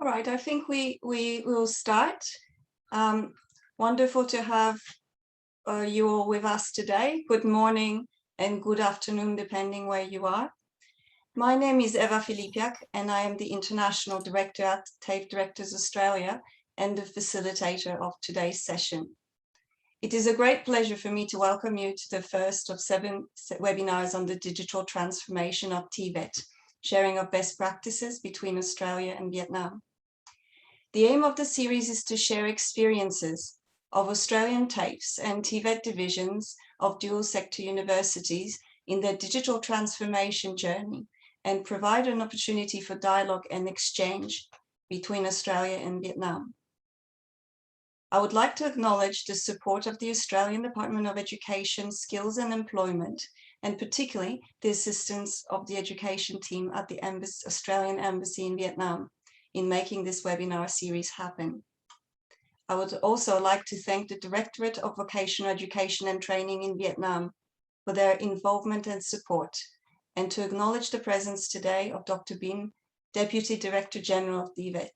All right, I think we will start. Wonderful to have you all with us today. Good morning and good afternoon, depending where you are. My name is Eva Filipiak, and I am the International Director at TAFE Directors Australia and the facilitator of today's session. It is a great pleasure for me to welcome you to the first of 7 webinars on the digital transformation of TVET, sharing of best practices between Australia and Vietnam. The aim of the series is to share experiences of Australian TAFEs and TVET divisions of dual sector universities in their digital transformation journey and provide an opportunity for dialogue and exchange between Australia and Vietnam. I would like to acknowledge the support of the Australian Department of Education, Skills and Employment, and particularly the assistance of the education team at the Australian Embassy in Vietnam in making this webinar series happen. I would also like to thank the Directorate of Vocational Education and Training in Vietnam for their involvement and support, and to acknowledge the presence today of Dr. Bin, Deputy Director General of TVET.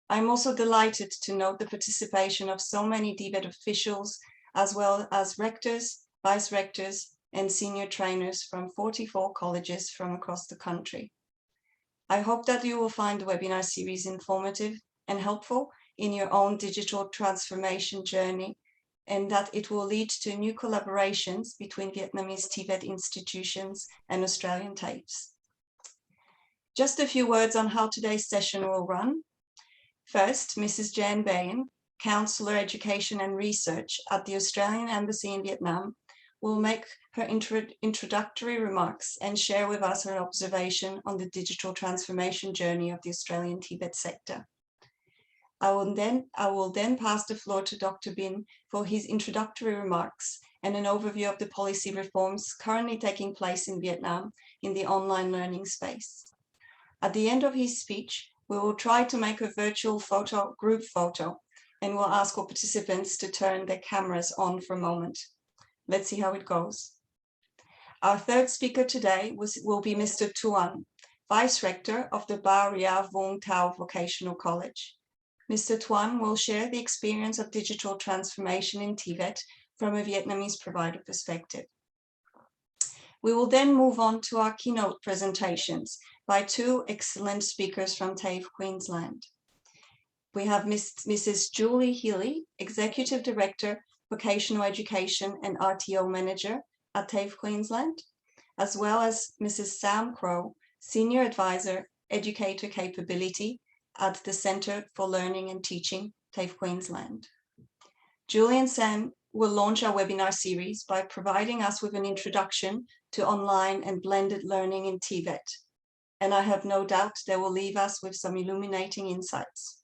I'm also delighted to note the participation of so many TVET officials, as well as rectors, vice rectors, and senior trainers from 44 colleges from across the country. I hope that you will find the webinar series informative and helpful in your own digital transformation journey, and that it will lead to new collaborations between Vietnamese TVET institutions and Australian TAFEs. Just a few words on how today's session will run. First, Mrs. Jan Bayen, Counsellor Education and Research at the Australian Embassy in Vietnam, will make her introductory remarks and share with us her observation on the digital transformation journey of the Australian TVET sector. I will then pass the floor to Dr. Bin for his introductory remarks and an overview of the policy reforms currently taking place in Vietnam in the online learning space. At the end of his speech, we will try to make a virtual group photo, and we'll ask all participants to turn their cameras on for a moment. Let's see how it goes. Our third speaker today will be Mr. Tuan, Vice Rector of the Ba Ria Vung Tau Vocational College. Mr. Tuan will share the experience of digital transformation in TVET from a Vietnamese provider perspective. We will then move on to our keynote presentations by 2 excellent speakers from TAFE Queensland. We have Mrs. Julie Healy, Executive Director, Vocational Education and RTO Manager at TAFE Queensland, as well as Mrs. Sam Crow, Senior Advisor, Educator Capability at the Centre for Learning and Teaching, TAFE Queensland. Julie and Sam will launch our webinar series by providing us with an introduction to online and blended learning in TVET, and I have no doubt they will leave us with some illuminating insights.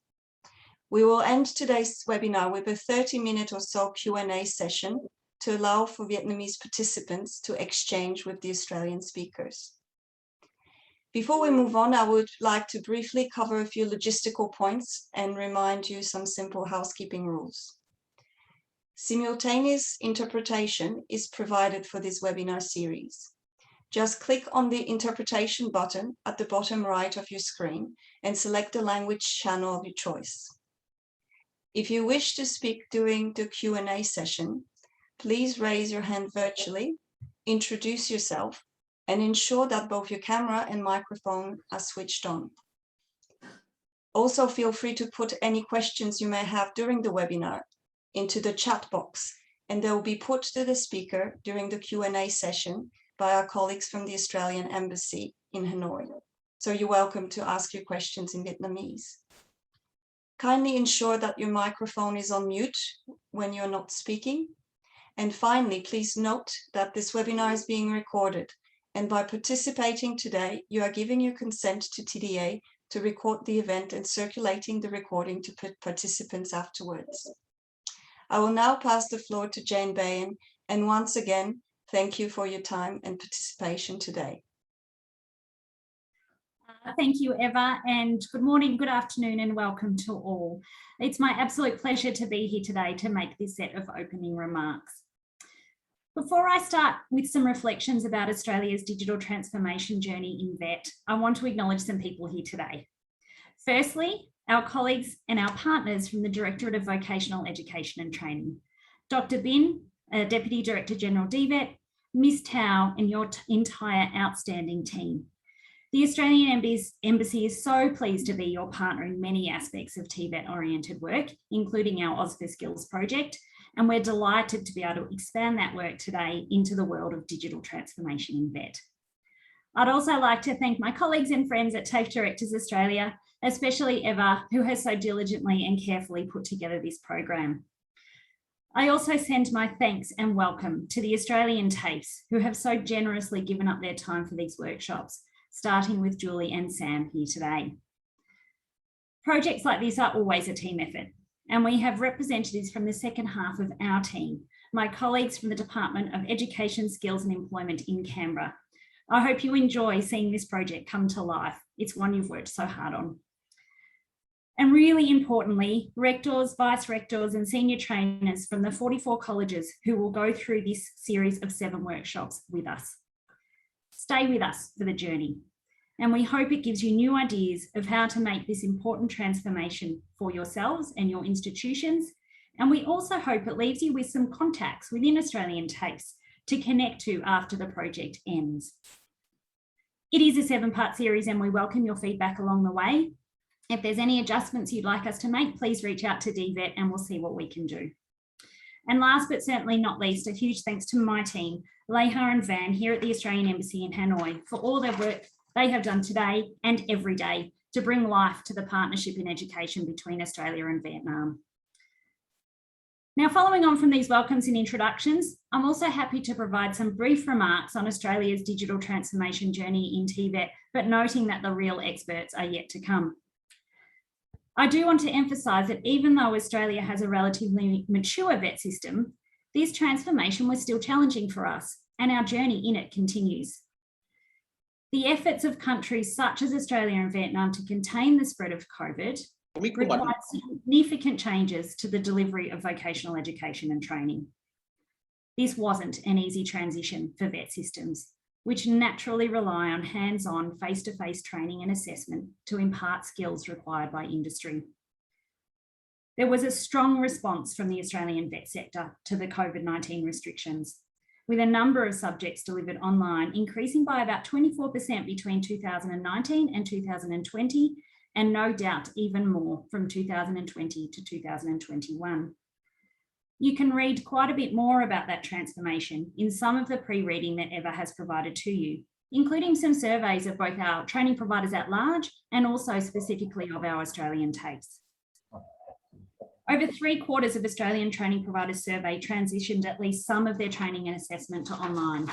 We will end today's webinar with a 30-minute or so Q&A session to allow for Vietnamese participants to exchange with the Australian speakers. Before we move on, I would like to briefly cover a few logistical points and remind you some simple housekeeping rules. Simultaneous interpretation is provided for this webinar series. Just click on the interpretation button at the bottom right of your screen and select the language channel of your choice. If you wish to speak during the Q&A session, please raise your hand virtually, introduce yourself, and ensure that both your camera and microphone are switched on. Also, feel free to put any questions you may have during the webinar into the chat box, and they will be put to the speaker during the Q&A session by our colleagues from the Australian Embassy in Hanoi. So you're welcome to ask your questions in Vietnamese. Kindly ensure that your microphone is on mute when you're not speaking. And finally, please note that this webinar is being recorded, and by participating today, you are giving your consent to TDA to record the event and circulating the recording to participants afterwards. I will now pass the floor to Jane Bayen, and once again, thank you for your time and participation today. Thank you, Eva, and good morning, good afternoon, and welcome to all. It's my absolute pleasure to be here today to make this set of opening remarks. Before I start with some reflections about Australia's digital transformation journey in VET, I want to acknowledge some people here today. Firstly, our colleagues and our partners from the Directorate of Vocational Education and Training, Dr. Bin, Deputy Director General TVET, Ms. Tao, and your entire outstanding team. The Australian Embassy is so pleased to be your partner in many aspects of TVET-oriented work, including our Oz for Skills project, and we're delighted to be able to expand that work today into the world of digital transformation in VET. I'd also like to thank my colleagues and friends at TAFE Directors Australia, especially Eva, who has so diligently and carefully put together this program. I also send my thanks and welcome to the Australian TAFEs, who have so generously given up their time for these workshops, starting with Julie and Sam here today. Projects like this are always a team effort, and we have representatives from the second half of our team, my colleagues from the Department of Education, Skills and Employment in Canberra. I hope you enjoy seeing this project come to life. It's one you've worked so hard on. And really importantly, rectors, vice rectors and senior trainers from the 44 colleges who will go through this series of 7 workshops with us. Stay with us for the journey, and we hope it gives you new ideas of how to make this important transformation for yourselves and your institutions. And we also hope it leaves you with some contacts within Australian TAFEs to connect to after the project ends. It is a 7-part series and we welcome your feedback along the way. If there's any adjustments you'd like us to make, please reach out to TVET and we'll see what we can do. And last but certainly not least, a huge thanks to my team, Leha and Van here at the Australian Embassy in Hanoi, for all their work they have done today and every day to bring life to the partnership in education between Australia and Vietnam. Now, following on from these welcomes and introductions, I'm also happy to provide some brief remarks on Australia's digital transformation journey in TVET, but noting that the real experts are yet to come. I do want to emphasise that even though Australia has a relatively mature VET system, this transformation was still challenging for us, and our journey in it continues. The efforts of countries such as Australia and Vietnam to contain the spread of COVID required significant changes to the delivery of vocational education and training. This wasn't an easy transition for VET systems, which naturally rely on hands-on, face-to-face training and assessment to impart skills required by industry. There was a strong response from the Australian VET sector to the COVID-19 restrictions, with a number of subjects delivered online increasing by about 24% between 2019 and 2020, and no doubt even more from 2020 to 2021. You can read quite a bit more about that transformation in some of the pre-reading that Eva has provided to you, including some surveys of both our training providers at large and also specifically of our Australian TAFEs. Over 3/4 of Australian training providers surveyed transitioned at least some of their training and assessment to online.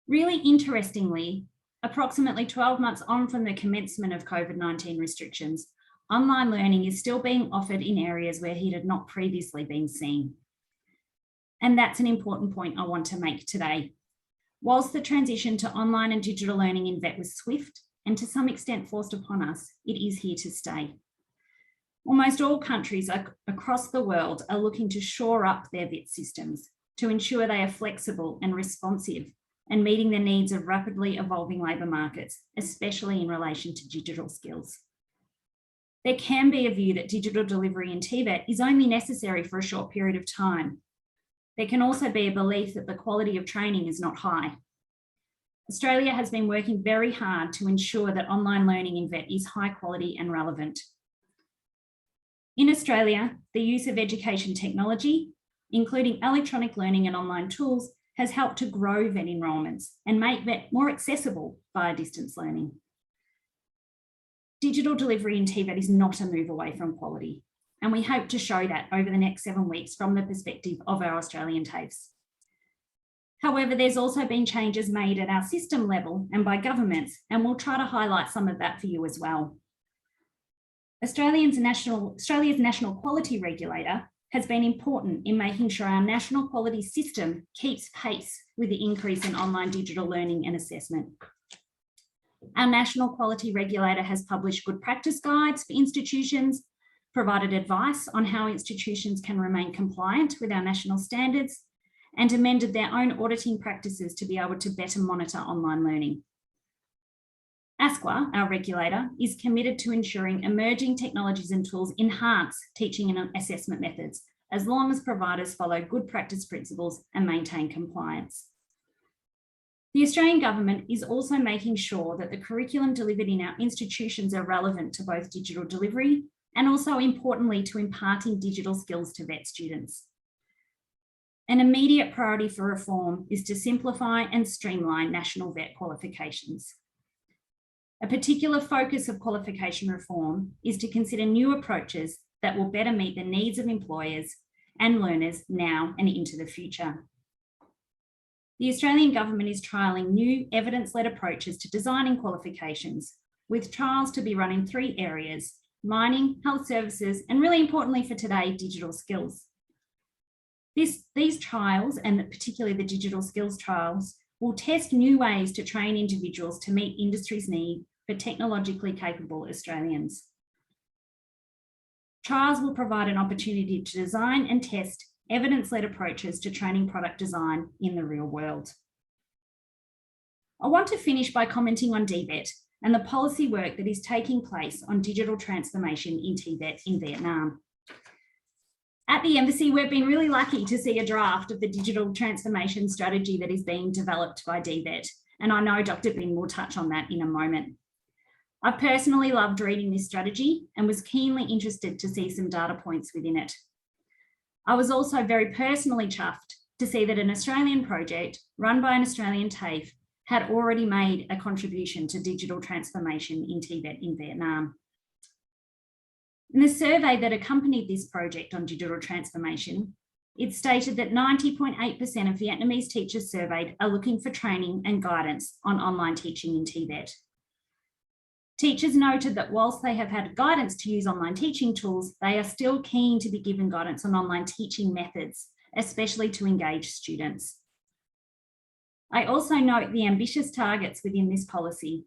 Really interestingly, approximately 12 months on from the commencement of COVID-19 restrictions, online learning is still being offered in areas where it had not previously been seen. And that's an important point I want to make today. Whilst the transition to online and digital learning in VET was swift and to some extent forced upon us, it is here to stay. Almost all countries across the world are looking to shore up their VET systems to ensure they are flexible and responsive and meeting the needs of rapidly evolving labour markets, especially in relation to digital skills. There can be a view that digital delivery in TVET is only necessary for a short period of time. There can also be a belief that the quality of training is not high. Australia has been working very hard to ensure that online learning in VET is high quality and relevant. In Australia, the use of education technology, including electronic learning and online tools, has helped to grow VET enrolments and make VET more accessible via distance learning. Digital delivery in TVET is not a move away from quality, and we hope to show that over the next 7 weeks from the perspective of our Australian TAFEs. However, there's also been changes made at our system level and by governments, and we'll try to highlight some of that for you as well. Australia's national quality regulator has been important in making sure our national quality system keeps pace with the increase in online digital learning and assessment. Our national quality regulator has published good practice guides for institutions, provided advice on how institutions can remain compliant with our national standards, and amended their own auditing practices to be able to better monitor online learning. ASQA, our regulator, is committed to ensuring emerging technologies and tools enhance teaching and assessment methods, as long as providers follow good practice principles and maintain compliance. The Australian Government is also making sure that the curriculum delivered in our institutions are relevant to both digital delivery and also, importantly, to imparting digital skills to VET students. An immediate priority for reform is to simplify and streamline national VET qualifications. A particular focus of qualification reform is to consider new approaches that will better meet the needs of employers and learners now and into the future. The Australian Government is trialling new evidence-led approaches to designing qualifications, with trials to be run in 3 areas: mining, health services, and really importantly for today, digital skills. These trials, and particularly the digital skills trials, will test new ways to train individuals to meet industry's need for technologically capable Australians. Trials will provide an opportunity to design and test evidence-led approaches to training product design in the real world. I want to finish by commenting on TVET and the policy work that is taking place on digital transformation in TVET in Vietnam. At the Embassy, we've been really lucky to see a draft of the digital transformation strategy that is being developed by TVET, and I know Dr. Bin will touch on that in a moment. I've personally loved reading this strategy and was keenly interested to see some data points within it. I was also very personally chuffed to see that an Australian project run by an Australian TAFE had already made a contribution to digital transformation in TVET in Vietnam. In the survey that accompanied this project on digital transformation, it stated that 90.8% of Vietnamese teachers surveyed are looking for training and guidance on online teaching in TVET. Teachers noted that whilst they have had guidance to use online teaching tools, they are still keen to be given guidance on online teaching methods, especially to engage students. I also note the ambitious targets within this policy,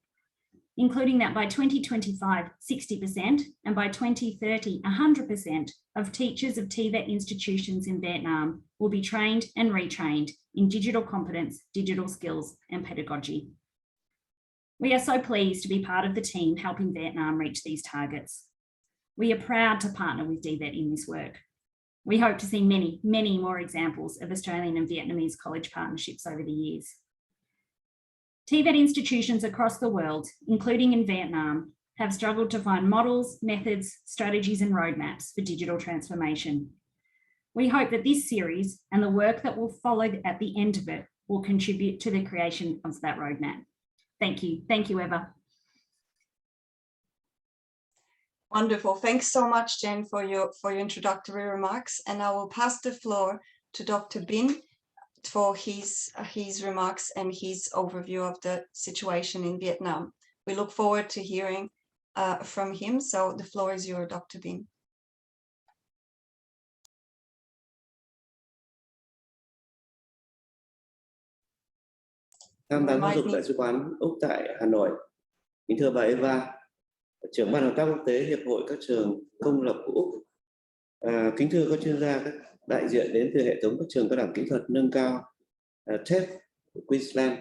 including that by 2025, 60%, and by 2030, 100% of teachers of TVET institutions in Vietnam will be trained and retrained in digital competence, digital skills, and pedagogy. We are so pleased to be part of the team helping Vietnam reach these targets. We are proud to partner with TVET in this work. We hope to see many, many more examples of Australian and Vietnamese college partnerships over the years. TVET institutions across the world, including in Vietnam, have struggled to find models, methods, strategies, and roadmaps for digital transformation. We hope that this series and the work that will follow at the end of it will contribute to the creation of that roadmap. Thank you. Thank you, Eva. Wonderful. Thanks so much, Jen, for your introductory remarks. And I will pass the floor to Dr. Bin for his remarks and his overview of the situation in Vietnam. We look forward to hearing from him. So the floor is yours, Dr. Bin. Tham tán giáo dục Đại sứ quán Úc tại Hà Nội. Kính thưa bà Eva, trưởng ban hợp tác quốc tế Hiệp hội các trường công lập của Úc. Kính thưa các chuyên gia, các đại diện đến từ hệ thống các trường cao đẳng kỹ thuật nâng cao TVET của Queensland.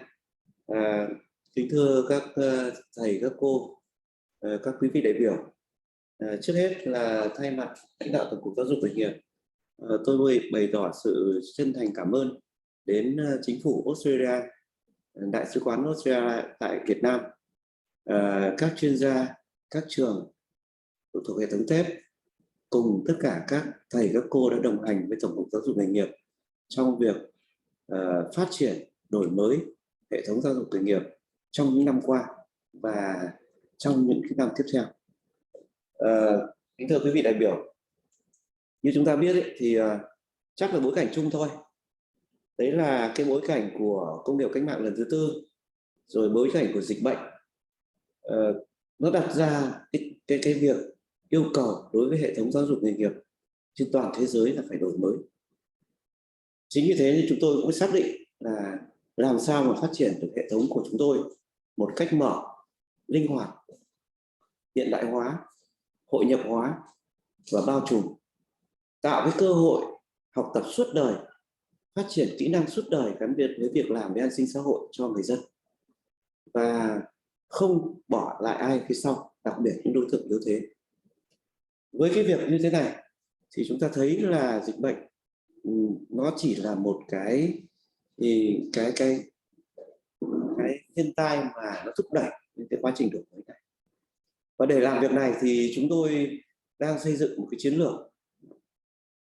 Kính thưa các thầy, các cô, các quý vị đại biểu. Trước hết là thay mặt lãnh đạo Tổng cục Giáo dục Nghề nghiệp, tôi muốn bày tỏ sự chân thành cảm ơn đến chính phủ Australia, Đại sứ quán Australia tại Việt Nam, các chuyên gia, các trường thuộc hệ thống TVET, cùng tất cả các thầy, các cô đã đồng hành với Tổng cục Giáo dục Nghề nghiệp trong việc phát triển, đổi mới hệ thống giáo dục nghề nghiệp trong những năm qua và trong những năm tiếp theo. Kính thưa quý vị đại biểu, như chúng ta biết thì chắc là bối cảnh chung thôi. Đấy là cái bối cảnh của công nghiệp cách mạng lần thứ tư, rồi bối cảnh của dịch bệnh. Nó đặt ra cái việc yêu cầu đối với hệ thống giáo dục nghề nghiệp trên toàn thế giới là phải đổi mới. Chính vì thế nên chúng tôi cũng xác định là làm sao mà phát triển được hệ thống của chúng tôi một cách mở, linh hoạt, hiện đại hóa, hội nhập hóa và bao trùm, tạo cái cơ hội học tập suốt đời, phát triển kỹ năng suốt đời gắn với việc làm với an sinh xã hội cho người dân. Và không bỏ lại ai phía sau, đặc biệt những đối tượng yếu thế. Với cái việc như thế này thì chúng ta thấy là dịch bệnh nó chỉ là một cái thiên tai mà nó thúc đẩy những cái quá trình đổi mới này. Và để làm việc này thì chúng tôi đang xây dựng một cái chiến lược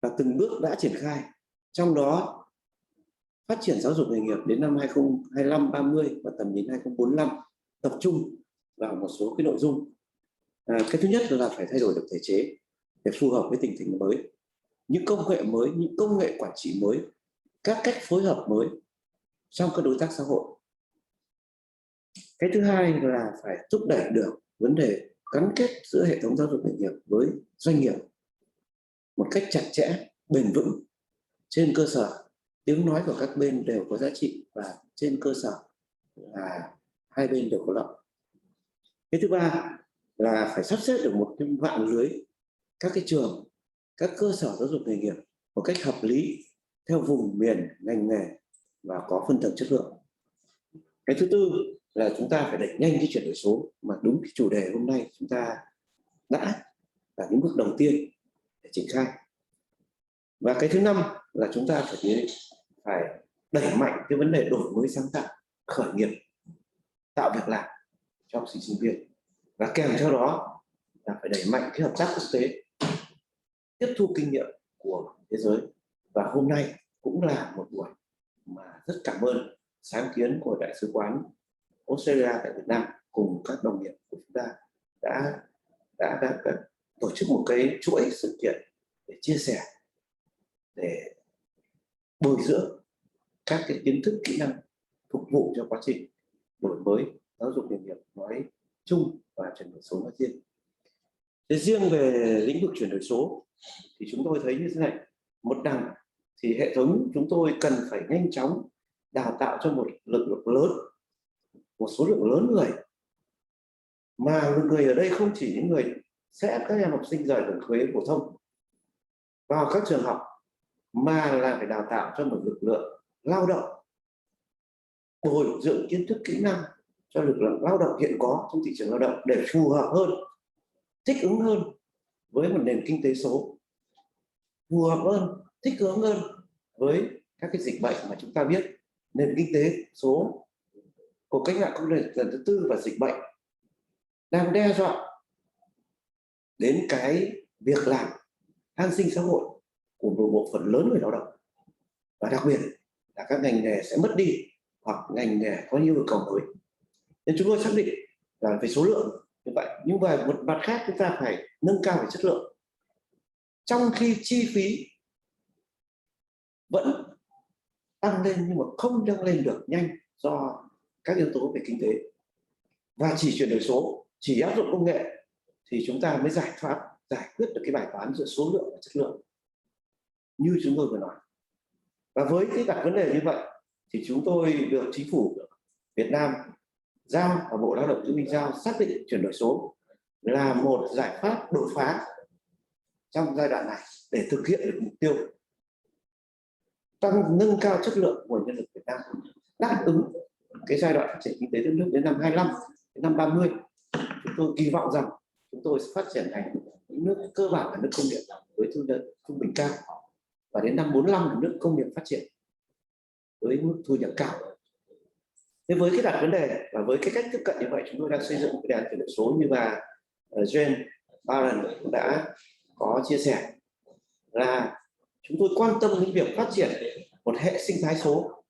và từng bước đã triển khai, trong đó phát triển giáo dục nghề nghiệp đến năm 2025-30 và tầm nhìn 2045 tập trung vào một số cái nội dung. Cái thứ nhất là phải thay đổi được thể chế để phù hợp với tình hình mới, những công nghệ mới, những công nghệ quản trị mới, các cách phối hợp mới trong các đối tác xã hội. Cái thứ hai là phải thúc đẩy được vấn đề gắn kết giữa hệ thống giáo dục nghề nghiệp với doanh nghiệp một cách chặt chẽ, bền vững, trên cơ sở tiếng nói của các bên đều có giá trị và trên cơ sở là hai bên đều có lợi. Cái thứ ba là phải sắp xếp được một cái mạng lưới các cái trường, các cơ sở giáo dục nghề nghiệp một cách hợp lý theo vùng miền, ngành nghề và có phân tầng chất lượng. Cái thứ tư là chúng ta phải đẩy nhanh cái chuyển đổi số mà đúng cái chủ đề hôm nay chúng ta đã là những bước đầu tiên để triển khai. Và cái thứ năm là chúng ta phải đẩy mạnh cái vấn đề đổi mới sáng tạo, khởi nghiệp, tạo việc làm cho học sinh sinh viên, và kèm theo đó là phải đẩy mạnh cái hợp tác quốc tế, tiếp thu kinh nghiệm của thế giới. Và hôm nay cũng là một buổi mà rất cảm ơn sáng kiến của Đại sứ quán Australia tại Việt Nam cùng các đồng nghiệp của chúng ta đã tổ chức một cái chuỗi sự kiện để chia sẻ, để bồi dưỡng các cái kiến thức, kỹ năng phục vụ cho quá trình đổi mới giáo dục nghề nghiệp nói chung và chuyển đổi số nói riêng. Thế riêng về lĩnh vực chuyển đổi số thì chúng tôi thấy như thế này: một đằng thì hệ thống chúng tôi cần phải nhanh chóng đào tạo cho một lực lượng lớn, một số lượng lớn người, mà người ở đây không chỉ những người sẽ các em học sinh giỏi được thuế phổ thông vào các trường học, mà là phải đào tạo cho một lực lượng lao động, bồi dưỡng kiến thức, kỹ năng cho lực lượng lao động hiện có trong thị trường lao động để phù hợp hơn, thích ứng hơn với một nền kinh tế số, phù hợp hơn, thích ứng hơn với các cái dịch bệnh mà chúng ta biết nền kinh tế số, cuộc cách mạng công nghiệp lần thứ tư và dịch bệnh đang đe dọa đến cái việc làm an sinh xã hội của một bộ phận lớn người lao động, và đặc biệt là các ngành nghề sẽ mất đi hoặc ngành nghề có nhiều yêu cầu mới. Nên chúng tôi xác định là về số lượng như vậy, nhưng về một mặt khác chúng ta phải nâng cao về chất lượng, trong khi chi phí vẫn tăng lên nhưng mà không tăng lên được nhanh do các yếu tố về kinh tế. Và chỉ chuyển đổi số, chỉ áp dụng công nghệ thì chúng ta mới giải quyết được cái bài toán giữa số lượng và chất lượng như chúng tôi vừa nói. Và với cái đặt vấn đề như vậy thì chúng tôi được chính phủ Việt Nam giao và Bộ Lao động Thương binh giao xác định chuyển đổi số là một giải pháp đột phá trong giai đoạn này để thực hiện được mục tiêu nâng cao chất lượng nguồn nhân lực Việt Nam, đáp ứng cái giai đoạn phát triển kinh tế đất nước đến năm 25 đến năm 30. Chúng tôi kỳ vọng rằng chúng tôi sẽ phát triển thành những nước cơ bản là nước công nghiệp với thu nhập trung bình cao, và đến năm 45 là nước công nghiệp phát triển với mức thu nhập cao. Thế với cái đặt vấn đề và với cái cách tiếp cận như vậy, chúng tôi đang xây dựng một cái đề án chuyển đổi số như bà Jane Barron cũng đã có chia sẻ, là chúng tôi quan tâm đến việc phát triển một hệ sinh thái số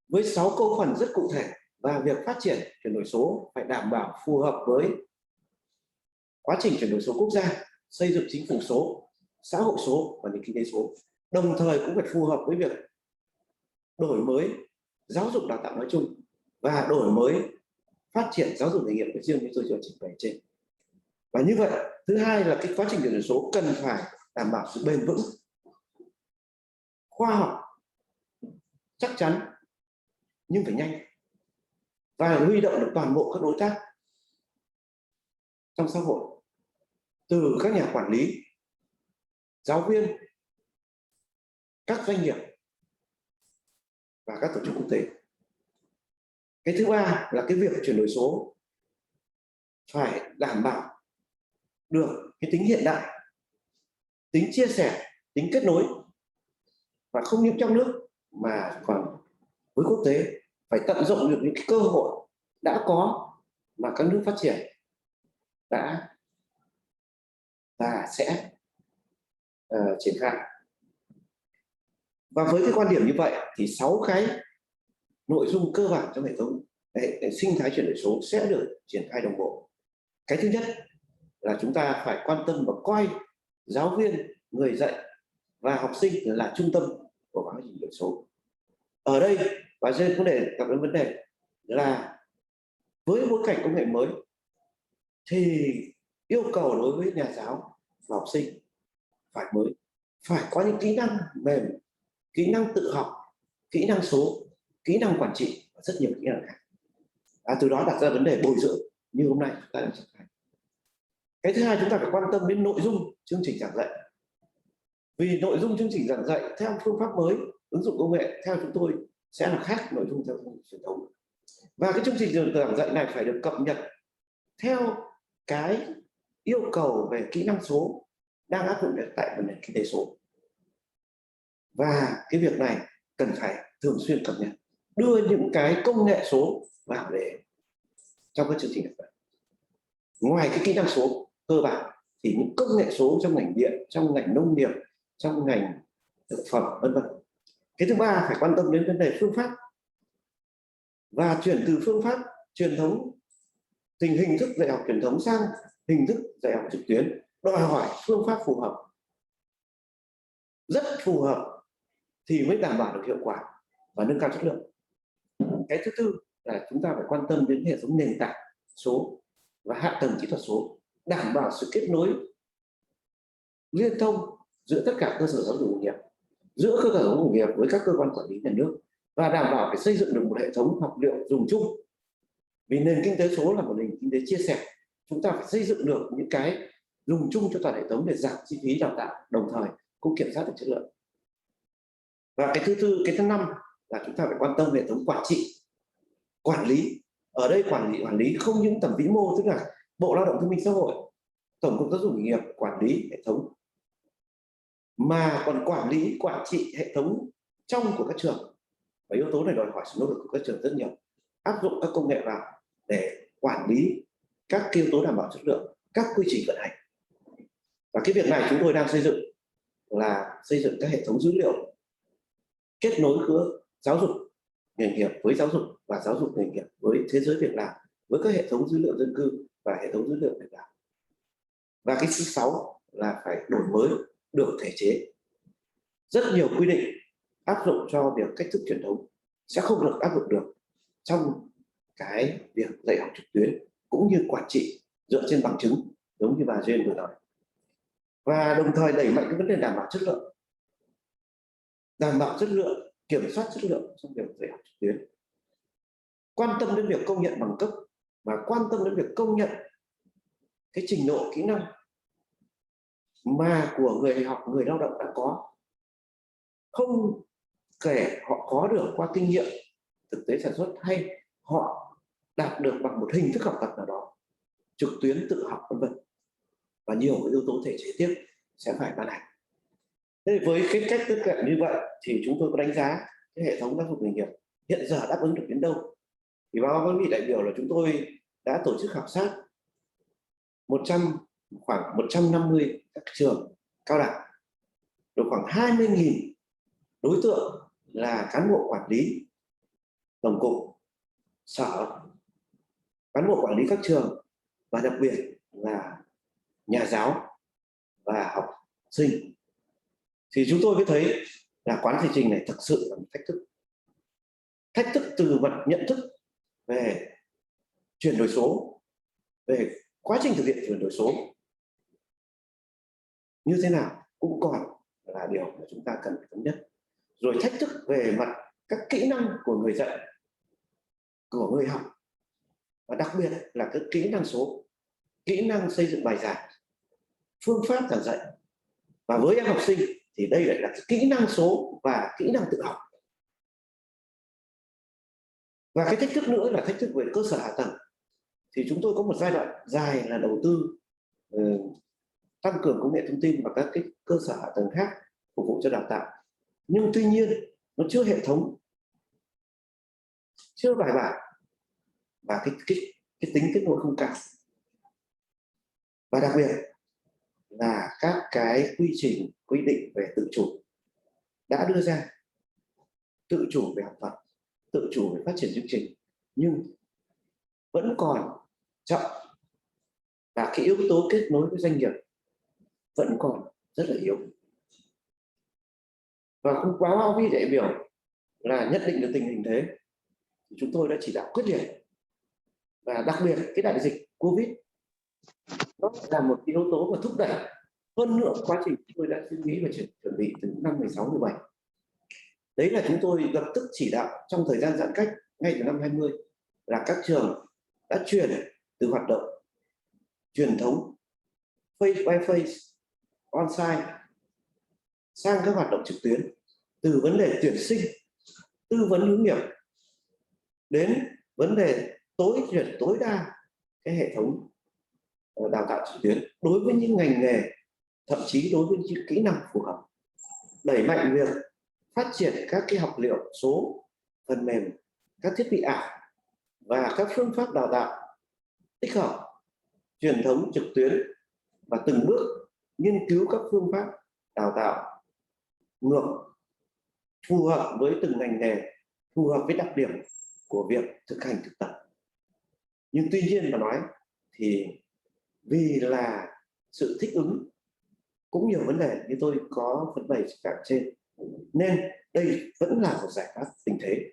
với 6 cấu phần rất cụ thể, và việc phát triển chuyển đổi số phải đảm bảo phù hợp với quá trình chuyển đổi số quốc gia, xây dựng chính phủ số, xã hội số và nền kinh tế số, đồng thời cũng phải phù hợp với việc đổi mới giáo dục đào tạo nói chung và đổi mới phát triển giáo dục nghề nghiệp nói riêng như tôi vừa trình bày trên. Và như vậy, thứ hai là cái quá trình chuyển đổi số cần phải đảm bảo sự bền vững, khoa học, chắc chắn nhưng phải nhanh, và huy động được toàn bộ các đối tác trong xã hội, từ các nhà quản lý, giáo viên, các doanh nghiệp và các tổ chức quốc tế. Cái thứ ba là cái việc chuyển đổi số phải đảm bảo được cái tính hiện đại, tính chia sẻ, tính kết nối, và không những trong nước mà còn với quốc tế, phải tận dụng được những cái cơ hội đã có mà các nước phát triển đã và sẽ triển khai. Và với cái quan điểm như vậy thì 6 cái nội dung cơ bản trong hệ thống sinh thái chuyển đổi số sẽ được triển khai đồng bộ. Cái thứ nhất là chúng ta phải quan tâm và coi giáo viên, người dạy và học sinh là trung tâm của quá trình chuyển đổi số. Ở đây và trên vấn đề là với bối cảnh công nghệ mới thì yêu cầu đối với nhà giáo và học sinh phải có những kỹ năng mềm, kỹ năng tự học, kỹ năng số, kỹ năng quản trị và rất nhiều kỹ năng khác. Từ đó đặt ra vấn đề bồi dưỡng như hôm nay chúng ta đang triển khai. Cái thứ hai, chúng ta phải quan tâm đến nội dung chương trình giảng dạy. Vì nội dung chương trình giảng dạy theo phương pháp mới, ứng dụng công nghệ theo chúng tôi sẽ là khác nội dung theo truyền thống. Và cái chương trình giảng dạy này phải được cập nhật theo cái yêu cầu về kỹ năng số đang áp dụng tại nền kinh tế số. Và cái việc này cần phải thường xuyên cập nhật, đưa những cái công nghệ số vào để trong các chương trình giảng dạy. Ngoài cái kỹ năng số cơ bản thì những công nghệ số trong ngành điện, trong ngành nông nghiệp, trong ngành thực phẩm, vân vân. Cái thứ ba, phải quan tâm đến vấn đề phương pháp và chuyển từ phương pháp truyền thống, hình thức dạy học truyền thống sang hình thức dạy học trực tuyến, đòi hỏi phương pháp phù hợp, rất phù hợp thì mới đảm bảo được hiệu quả và nâng cao chất lượng. Cái thứ tư là chúng ta phải quan tâm đến hệ thống nền tảng số và hạ tầng kỹ thuật số, đảm bảo sự kết nối liên thông giữa tất cả cơ sở giáo dục nghề nghiệp, giữa cơ sở giáo dục nghề nghiệp với các cơ quan quản lý nhà nước, và đảm bảo phải xây dựng được một hệ thống học liệu dùng chung. Vì nền kinh tế số là một nền kinh tế chia sẻ, chúng ta phải xây dựng được những cái dùng chung cho toàn hệ thống để giảm chi phí đào tạo, đồng thời cũng kiểm soát được chất lượng. Và cái thứ năm là chúng ta phải quan tâm hệ thống quản trị, quản lý. Ở đây quản lý không những tầm vĩ mô, tức là Bộ Lao động Thương binh Xã hội, Tổng cục Giáo dục nghề nghiệp quản lý hệ thống, mà còn quản trị hệ thống trong của các trường. Và yếu tố này đòi hỏi sự nỗ lực của các trường rất nhiều, áp dụng các công nghệ vào để quản lý các yếu tố đảm bảo chất lượng, các quy trình vận hành. Và cái việc này chúng tôi đang xây dựng các hệ thống dữ liệu kết nối giữa giáo dục nghề nghiệp với giáo dục và giáo dục nghề nghiệp với thế giới việc làm, với các hệ thống dữ liệu dân cư và hệ thống dữ liệu việc làm. Và cái thứ 6 là phải đổi mới được thể chế. Rất nhiều quy định áp dụng cho việc cách thức truyền thống sẽ không được áp dụng được trong cái việc dạy học trực tuyến, cũng như quản trị dựa trên bằng chứng giống như bà Duyên vừa nói. Và đồng thời đẩy mạnh cái vấn đề đảm bảo chất lượng, kiểm soát chất lượng trong việc dạy học trực tuyến, quan tâm đến việc công nhận bằng cấp và quan tâm đến việc công nhận cái trình độ kỹ năng mà của người học, người lao động đã có, không kể họ có được qua kinh nghiệm thực tế sản xuất hay họ đạt được bằng một hình thức học tập nào đó, trực tuyến, tự học, vân vân, và nhiều cái yếu tố thể chế tiếp sẽ phải ban hành. Thế với cái cách tiếp cận như vậy thì chúng tôi có đánh giá cái hệ thống giáo dục nghề nghiệp hiện giờ đáp ứng được đến đâu. Thì báo cáo với vị đại biểu là chúng tôi đã tổ chức khảo sát khoảng 150 các trường cao đẳng, được khoảng 20.000 đối tượng là cán bộ quản lý tổng cục, sở, cán bộ quản lý các trường, và đặc biệt là nhà giáo và học sinh. Thì chúng tôi mới thấy là quán thị trình này thực sự là một thách thức từ mặt nhận thức về chuyển đổi số, về quá trình thực hiện chuyển đổi số như thế nào cũng còn là điều mà chúng ta cần phải thống nhất. Rồi thách thức về mặt các kỹ năng của người dạy, của người học, và đặc biệt là các kỹ năng số, kỹ năng xây dựng bài giảng, phương pháp giảng dạy. Và với em học sinh thì đây lại là kỹ năng số và kỹ năng tự học. Và cái thách thức nữa là thách thức về cơ sở hạ tầng. Thì chúng tôi có một giai đoạn dài là đầu tư tăng cường công nghệ thông tin và các cái cơ sở hạ tầng khác phục vụ cho đào tạo. Nhưng tuy nhiên nó chưa hệ thống, chưa bài bản, và cái tính kết nối không cao. Và đặc biệt là các cái quy trình quy định về tự chủ đã đưa ra, tự chủ về học thuật, tự chủ về phát triển chương trình, nhưng vẫn còn chậm, và cái yếu tố kết nối với doanh nghiệp vẫn còn rất là yếu. Và cũng báo với đại biểu là nhận định được tình hình thế, thì chúng tôi đã chỉ đạo quyết liệt. Và đặc biệt cái đại dịch Covid nó là một cái yếu tố mà thúc đẩy hơn nữa quá trình chúng tôi đã suy nghĩ và chuẩn bị từ năm 16, 17. Đấy là chúng tôi lập tức chỉ đạo trong thời gian giãn cách ngay từ năm 20 là các trường đã chuyển từ hoạt động truyền thống face by face, on-site sang các hoạt động trực tuyến, từ vấn đề tuyển sinh, tư vấn hướng nghiệp đến vấn đề chuyển tối đa cái hệ thống đào tạo trực tuyến đối với những ngành nghề, thậm chí đối với những kỹ năng phù hợp, đẩy mạnh việc phát triển các cái học liệu số, phần mềm, các thiết bị ảo và các phương pháp đào tạo tích hợp truyền thống trực tuyến, và từng bước nghiên cứu các phương pháp đào tạo ngược phù hợp với từng ngành nghề, phù hợp với đặc điểm của việc thực hành thực tập. Nhưng tuy nhiên mà nói thì vì là sự thích ứng cũng nhiều vấn đề như tôi có phấn bày cả trên, nên đây vẫn là một giải pháp tình thế.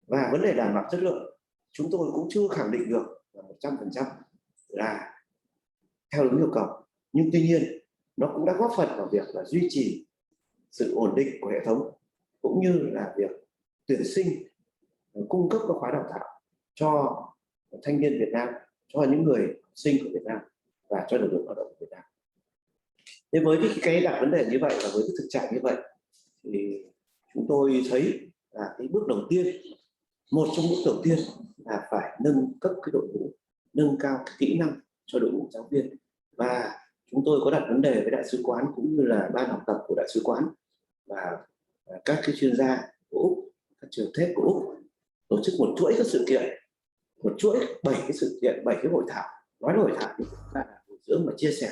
Và vấn đề đảm bảo chất lượng chúng tôi cũng chưa khẳng định được là 100% là theo đúng yêu cầu, nhưng tuy nhiên nó cũng đã góp phần vào việc là duy trì sự ổn định của hệ thống, cũng như là việc tuyển sinh, cung cấp các khóa đào tạo cho thanh niên Việt Nam, cho những người học sinh của Việt Nam và cho lực lượng lao động của Việt Nam. Thế với cái đặt vấn đề như vậy và với cái thực trạng như vậy thì chúng tôi thấy là cái bước đầu tiên, một trong bước đầu tiên là phải nâng cấp cái đội ngũ, nâng cao cái kỹ năng cho đội ngũ giáo viên. Và chúng tôi có đặt vấn đề với đại sứ quán cũng như là ban học tập của đại sứ quán và các cái chuyên gia của Úc, các trường TVET của Úc, tổ chức một chuỗi các sự kiện, một chuỗi 7 cái sự kiện, 7 cái hội thảo. Nói là hội thảo thì chúng ta là bồi dưỡng và chia sẻ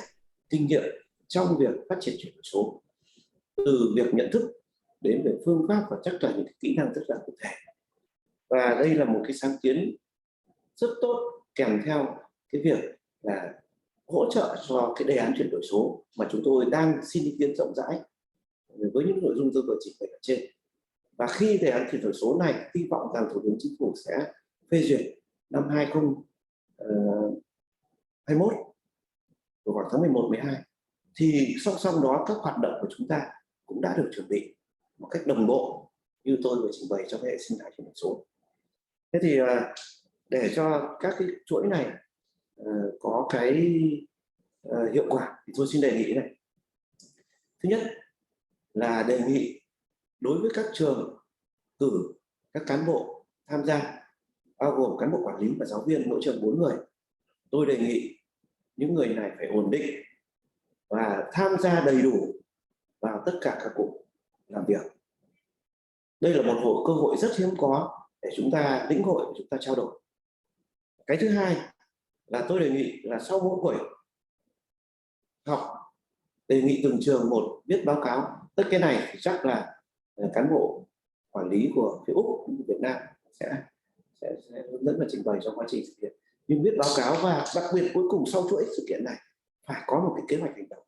kinh nghiệm trong việc phát triển chuyển đổi số, từ việc nhận thức đến về phương pháp và chắc là những kỹ năng rất là cụ thể. Và đây là một cái sáng kiến rất tốt kèm theo cái việc là hỗ trợ cho cái đề án chuyển đổi số mà chúng tôi đang xin ý kiến rộng rãi với những nội dung tôi vừa trình bày ở trên. Và khi đề án chuyển đổi số này hy vọng rằng Thủ tướng Chính phủ sẽ phê duyệt năm 2021 vào khoảng tháng 11, 12, thì song song đó các hoạt động của chúng ta cũng đã được chuẩn bị một cách đồng bộ như tôi vừa trình bày trong hệ sinh thái chuyển đổi số. Thế thì để cho các cái chuỗi này có cái hiệu quả thì tôi xin đề nghị này. Thứ nhất là đề nghị đối với các trường cử các cán bộ tham gia, bao gồm cán bộ quản lý và giáo viên mỗi trường 4 người. Tôi đề nghị những người này phải ổn định và tham gia đầy đủ vào tất cả các cuộc làm việc. Đây là một cơ hội rất hiếm có để chúng ta lĩnh hội, chúng ta trao đổi. Cái thứ hai là tôi đề nghị là sau mỗi buổi học, đề nghị từng trường một viết báo cáo. Tất cái này thì chắc là cán bộ quản lý của phía Úc Việt Nam sẽ hướng dẫn và trình bày trong quá trình thực hiện. Nhưng viết báo cáo, và đặc biệt cuối cùng sau chuỗi sự kiện này phải có một cái kế hoạch hành động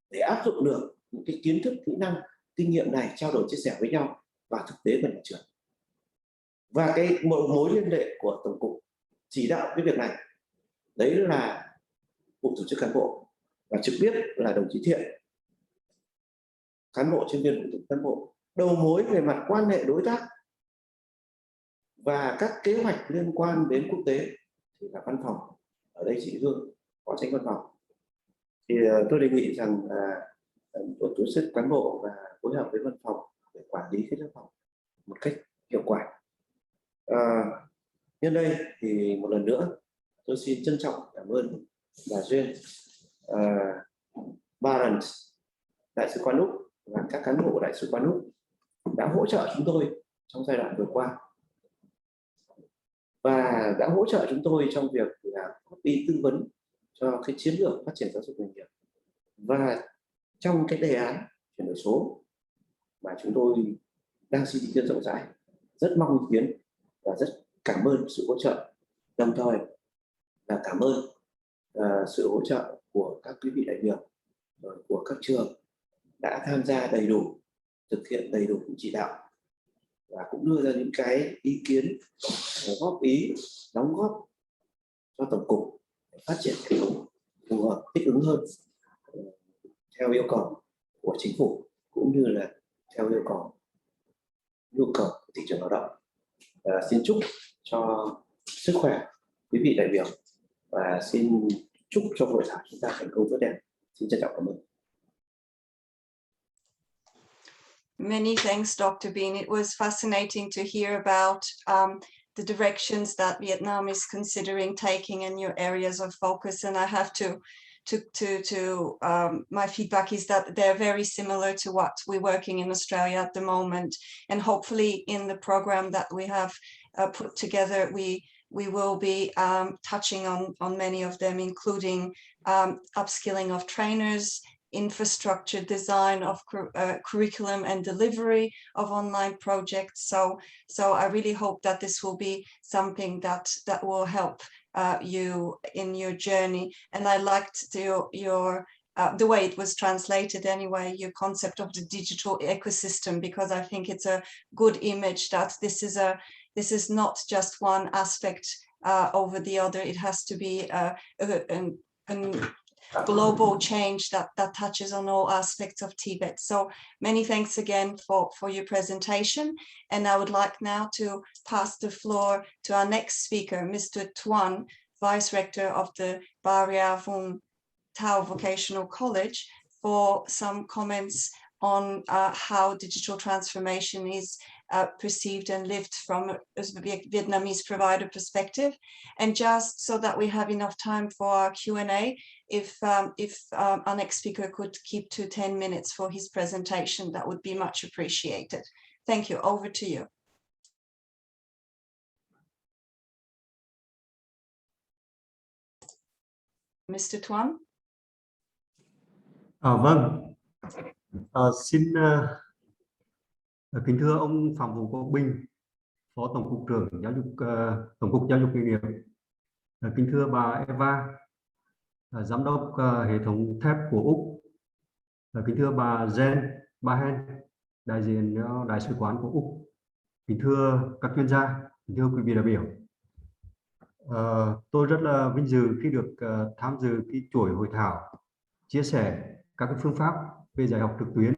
để áp dụng được những cái kiến thức, kỹ năng, kinh nghiệm này, trao đổi chia sẻ với nhau vào thực tế của nhà trường. Và cái mối liên hệ của tổng cục chỉ đạo cái việc này đấy là cục tổ chức cán bộ, và trực tiếp là đồng chí Thiện, cán bộ chuyên viên của tổ cán bộ, đầu mối về mặt quan hệ đối tác và các kế hoạch liên quan đến quốc tế thì là văn phòng, ở đây chị Hương, phó tránh văn phòng. Thì tôi đề nghị rằng là tổ chức cán bộ và phối hợp với văn phòng để quản lý cái văn phòng một cách hiệu quả. Nhân đây thì một lần nữa tôi xin trân trọng cảm ơn bà Duyên, Barent, Đại sứ quán Úc và các cán bộ Đại sứ quán Úc đã hỗ trợ chúng tôi trong giai đoạn vừa qua và đã hỗ trợ chúng tôi trong việc là copy tư vấn cho cái chiến lược phát triển giáo dục nghề nghiệp. Và trong cái đề án chuyển đổi số mà chúng tôi đang xin ý kiến rộng rãi, rất mong ý kiến và rất cảm ơn sự hỗ trợ, đồng thời là cảm ơn sự hỗ trợ của các quý vị đại biểu của các trường đã tham gia đầy đủ, thực hiện đầy đủ chỉ đạo và cũng đưa ra những cái ý kiến, góp ý, đóng góp cho tổng cục để phát triển hệ thống phù hợp, thích ứng hơn theo yêu cầu của chính phủ cũng như là theo yêu cầu nhu cầu của thị trường lao động. Xin chúc cho sức khỏe quý vị đại biểu và xin chúc cho hội thảo chúng ta thành công tốt đẹp. Xin trân trọng cảm ơn. Many thanks, Dr. Bean. It was fascinating to hear about the directions that Vietnam is considering taking in your areas of focus. And I have my feedback is that they're very similar to what we're working in Australia at the moment. And hopefully in the program that we have put together, we will be touching on many of them, including upskilling of trainers, infrastructure design of curriculum and delivery of online projects. So I really hope that this will be something that will help you in your journey. And I liked the way it was translated anyway, your concept of the digital ecosystem, because I think it's a good image that this is not just one aspect over the other. It has to be an global change that touches on all aspects of TVET. So many thanks again for your presentation. And I would like now to pass the floor to our next speaker, Mr. Tuan, Vice Rector of the Bà Rịa Vũng Tàu Vocational College, for some comments on how digital transformation is perceived and lived from a Vietnamese provider perspective. And just so that we have enough time for our Q&A, if our next speaker could keep to 10 minutes for his presentation, that would be much appreciated. Thank you. Over to you. Mr. Tuan. Vâng. Xin kính thưa ông Phạm Vũ Quốc Bình, Phó Tổng cục trưởng Tổng cục Giáo dục nghề nghiệp. Kính thưa bà Eva, Giám đốc hệ thống thép của Úc. Kính thưa bà Jen Bahen, đại diện Đại sứ quán của Úc. Kính thưa các chuyên gia, kính thưa quý vị đại biểu. Tôi rất là vinh dự khi được tham dự cái chuỗi hội thảo chia sẻ các cái phương pháp về dạy học trực tuyến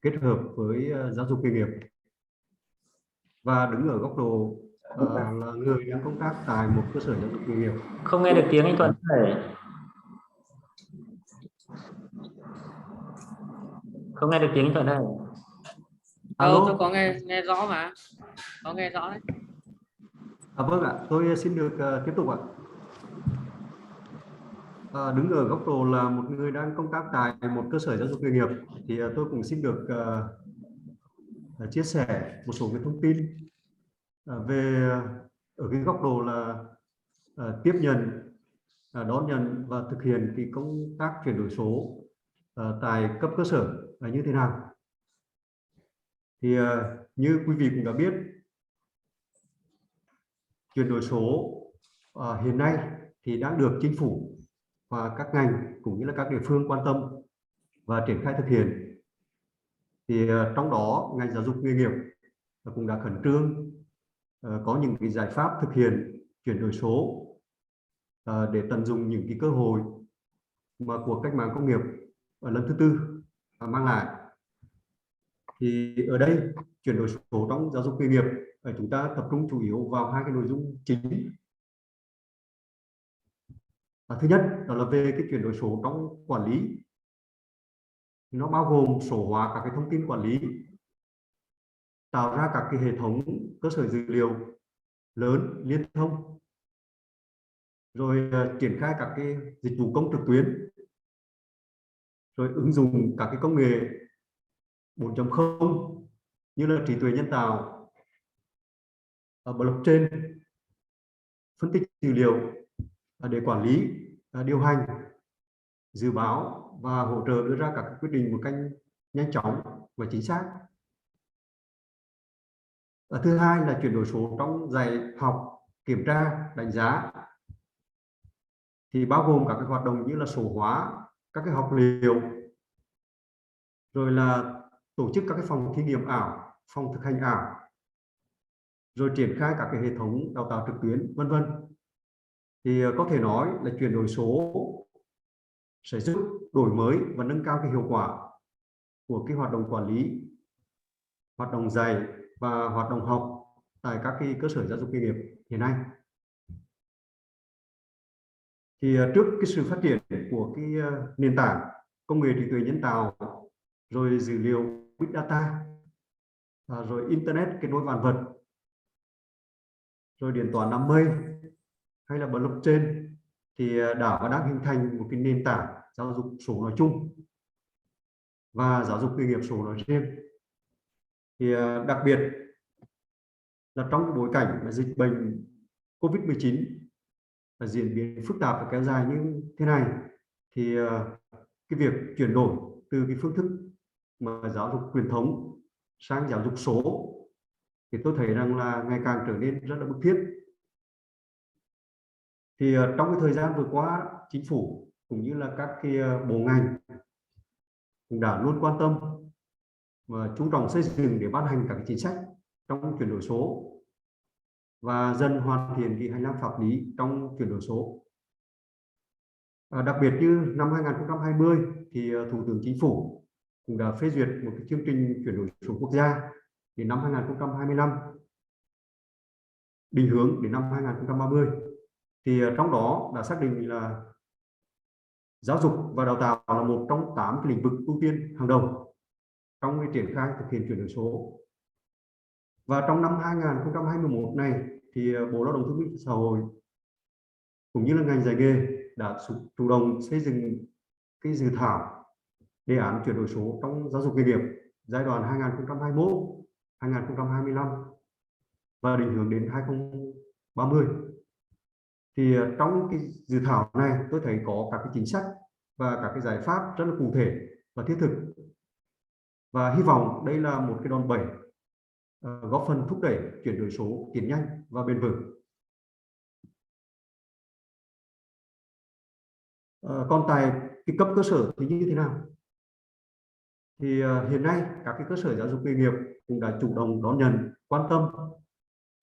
kết hợp với giáo dục nghề nghiệp, và đứng ở góc độ là người đang công tác tại một cơ sở giáo dục nghề nghiệp. Không nghe được tiếng anh Thuận ơi. Không nghe được tiếng anh Thuận ơi. Alo, tôi có nghe rõ mà. Có nghe rõ đấy. Vâng ạ, tôi xin được tiếp tục ạ. Đứng ở góc độ là một người đang công tác tại một cơ sở giáo dục nghề nghiệp thì tôi cũng xin được chia sẻ một số cái thông tin về ở cái góc độ là tiếp nhận, đón nhận và thực hiện cái công tác chuyển đổi số tại cấp cơ sở là như thế nào. Thì như quý vị cũng đã biết, chuyển đổi số hiện nay thì đang được chính phủ và các ngành cũng như là các địa phương quan tâm và triển khai thực hiện. Thì trong đó ngành giáo dục nghề nghiệp cũng đã khẩn trương có những cái giải pháp thực hiện chuyển đổi số để tận dụng những cái cơ hội mà cuộc cách mạng công nghiệp lần thứ tư mang lại. Thì ở đây chuyển đổi số trong giáo dục nghề nghiệp chúng ta tập trung chủ yếu vào hai cái nội dung chính. Thứ nhất đó là về cái chuyển đổi số trong quản lý. Nó bao gồm số hóa các cái thông tin quản lý, tạo ra các cái hệ thống cơ sở dữ liệu lớn liên thông, rồi triển khai các cái dịch vụ công trực tuyến, rồi ứng dụng các cái công nghệ 4.0 như là trí tuệ nhân tạo, blockchain, phân tích dữ liệu để quản lý, điều hành, dự báo và hỗ trợ đưa ra các quyết định một cách nhanh chóng và chính xác. Thứ hai là chuyển đổi số trong dạy học, kiểm tra, đánh giá, thì bao gồm các cái hoạt động như là số hóa các cái học liệu, rồi là tổ chức các cái phòng thí nghiệm ảo, phòng thực hành ảo, rồi triển khai các cái hệ thống đào tạo trực tuyến, vân vân. Thì có thể nói là chuyển đổi số sẽ giúp đổi mới và nâng cao cái hiệu quả của cái hoạt động quản lý, hoạt động dạy và hoạt động học tại các cái cơ sở giáo dục nghề nghiệp hiện nay. Thì trước cái sự phát triển của cái nền tảng công nghệ trí tuệ nhân tạo, rồi dữ liệu big data, rồi internet kết nối vạn vật, rồi điện toán đám mây hay là blockchain, thì đã và đang hình thành một cái nền tảng giáo dục số nói chung và giáo dục nghề nghiệp số nói riêng. Thì đặc biệt là trong bối cảnh là dịch bệnh COVID-19 diễn biến phức tạp và kéo dài như thế này, thì cái việc chuyển đổi từ cái phương thức mà giáo dục truyền thống sang giáo dục số thì tôi thấy rằng là ngày càng trở nên rất là bức thiết. Thì trong cái thời gian vừa qua, chính phủ cũng như là các cái bộ ngành cũng đã luôn quan tâm và chú trọng xây dựng để ban hành các cái chính sách trong chuyển đổi số và dần hoàn thiện cái hành lang pháp lý trong chuyển đổi số. Đặc biệt như năm 2020 thì Thủ tướng Chính phủ cũng đã phê duyệt một cái chương trình chuyển đổi số quốc gia đến năm 2025, định hướng đến năm 2030. Thì trong đó đã xác định là giáo dục và đào tạo là một trong 8 cái lĩnh vực ưu tiên hàng đầu trong cái triển khai thực hiện chuyển đổi số. Và trong năm 2021 này thì Bộ Lao động Thương binh Xã hội cũng như là ngành dạy nghề đã chủ động xây dựng cái dự thảo đề án chuyển đổi số trong giáo dục nghề nghiệp giai đoạn 2021-2025 và định hướng đến 2030. Thì trong cái dự thảo này tôi thấy có các cái chính sách và các cái giải pháp rất là cụ thể và thiết thực, và hy vọng đây là một cái đòn bẩy góp phần thúc đẩy chuyển đổi số tiến nhanh và bền vững. Còn tại cái cấp cơ sở thì như thế nào? Thì hiện nay các cái cơ sở giáo dục nghề nghiệp cũng đã chủ động đón nhận, quan tâm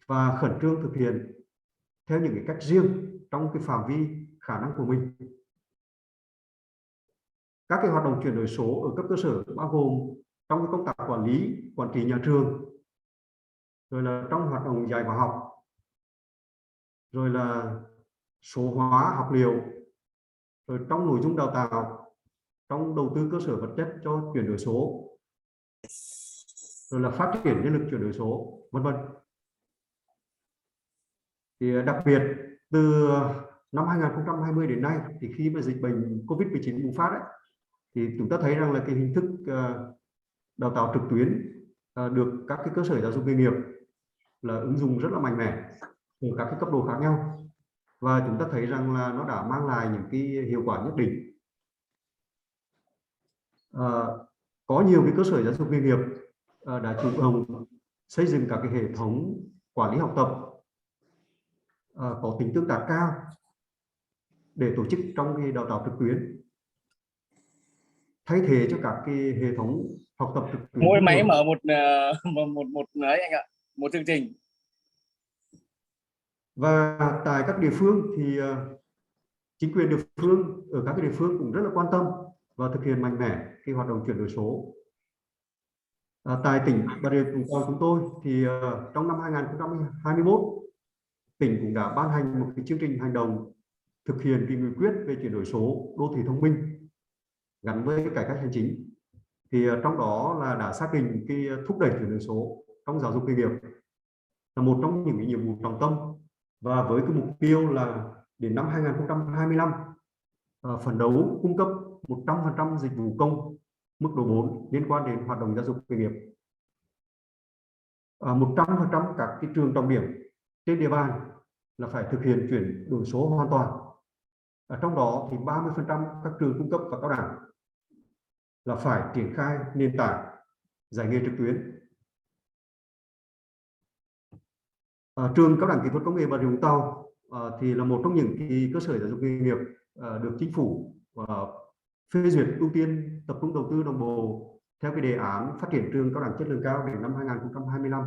và khẩn trương thực hiện theo những cái cách riêng trong cái phạm vi khả năng của mình. Các cái hoạt động chuyển đổi số ở cấp cơ sở bao gồm trong cái công tác quản lý, quản trị nhà trường, rồi là trong hoạt động dạy và học, rồi là số hóa học liệu, rồi trong nội dung đào tạo, trong đầu tư cơ sở vật chất cho chuyển đổi số, rồi là phát triển nhân lực chuyển đổi số, vân vân. Thì đặc biệt từ năm 2020 đến nay thì khi mà dịch bệnh COVID-19 bùng phát ấy, thì chúng ta thấy rằng là cái hình thức đào tạo trực tuyến được các cái cơ sở giáo dục nghề nghiệp là ứng dụng rất là mạnh mẽ ở các cái cấp độ khác nhau, và chúng ta thấy rằng là nó đã mang lại những cái hiệu quả nhất định. Có nhiều cái cơ sở giáo dục nghề nghiệp đã chủ động xây dựng các cái hệ thống quản lý học tập có tính tương tác cao để tổ chức trong cái đào tạo trực tuyến, thay thế cho các cái hệ thống học tập trực tuyến. Mỗi máy mở một ấy anh ạ, một chương trình. Và tại các địa phương thì chính quyền địa phương ở các cái địa phương cũng rất là quan tâm và thực hiện mạnh mẽ cái hoạt động chuyển đổi số. Tại tỉnh Bà Rịa Vũng Tàu chúng tôi thì trong năm 2021 tỉnh cũng đã ban hành một cái chương trình hành động thực hiện cái nghị quyết về chuyển đổi số đô thị thông minh gắn với cải cách hành chính. Thì trong đó là đã xác định cái thúc đẩy chuyển đổi số trong giáo dục nghề nghiệp là một trong những cái nhiệm vụ trọng tâm, và với cái mục tiêu là đến năm 2025 phấn đấu cung cấp 100% dịch vụ công mức độ 4 liên quan đến hoạt động giáo dục nghề nghiệp. 100% các cái trường trọng điểm trên địa bàn là phải thực hiện chuyển đổi số hoàn toàn. Trong đó thì 30% các trường trung cấp và cao đẳng là phải triển khai nền tảng dạy nghề trực tuyến. Trường Cao đẳng Kỹ thuật Công nghệ Bà Rịa Vũng Tàu thì là một trong những cái cơ sở giáo dục nghề nghiệp được chính phủ phê duyệt ưu tiên tập trung đầu tư đồng bộ theo cái đề án phát triển trường cao đẳng chất lượng cao đến năm 2025.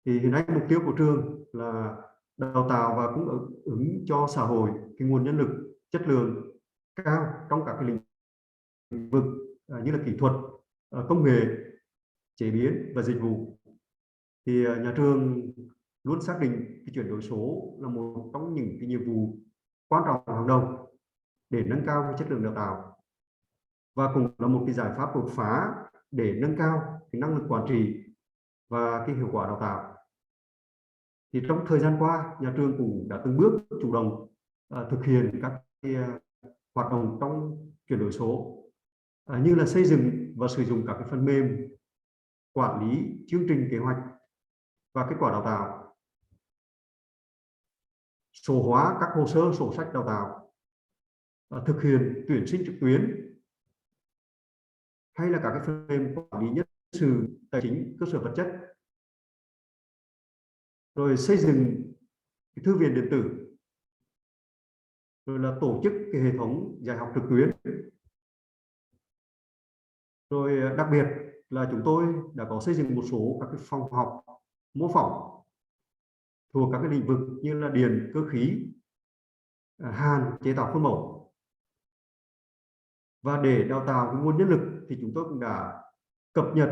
Thì hiện nay mục tiêu của trường là đào tạo và cung ứng cho xã hội cái nguồn nhân lực chất lượng cao trong các cái lĩnh vực như là kỹ thuật, công nghệ, chế biến và dịch vụ. Thì nhà trường luôn xác định cái chuyển đổi số là một trong những cái nhiệm vụ quan trọng hàng đầu để nâng cao cái chất lượng đào tạo, và cũng là một cái giải pháp đột phá để nâng cao cái năng lực quản trị và cái hiệu quả đào tạo. Thì trong thời gian qua, nhà trường cũng đã từng bước chủ động thực hiện các cái, hoạt động trong chuyển đổi số như là xây dựng và sử dụng các cái phần mềm quản lý chương trình kế hoạch và kết quả đào tạo, số hóa các hồ sơ sổ sách đào tạo, thực hiện tuyển sinh trực tuyến, hay là các cái phần mềm quản lý nhân sự, tài chính, cơ sở vật chất, rồi xây dựng cái thư viện điện tử, rồi là tổ chức cái hệ thống dạy học trực tuyến. Rồi đặc biệt là chúng tôi đã có xây dựng một số các cái phòng học mô phỏng thuộc các cái lĩnh vực như là điện, cơ khí, hàn, chế tạo khuôn mẫu. Và để đào tạo cái nguồn nhân lực thì chúng tôi cũng đã cập nhật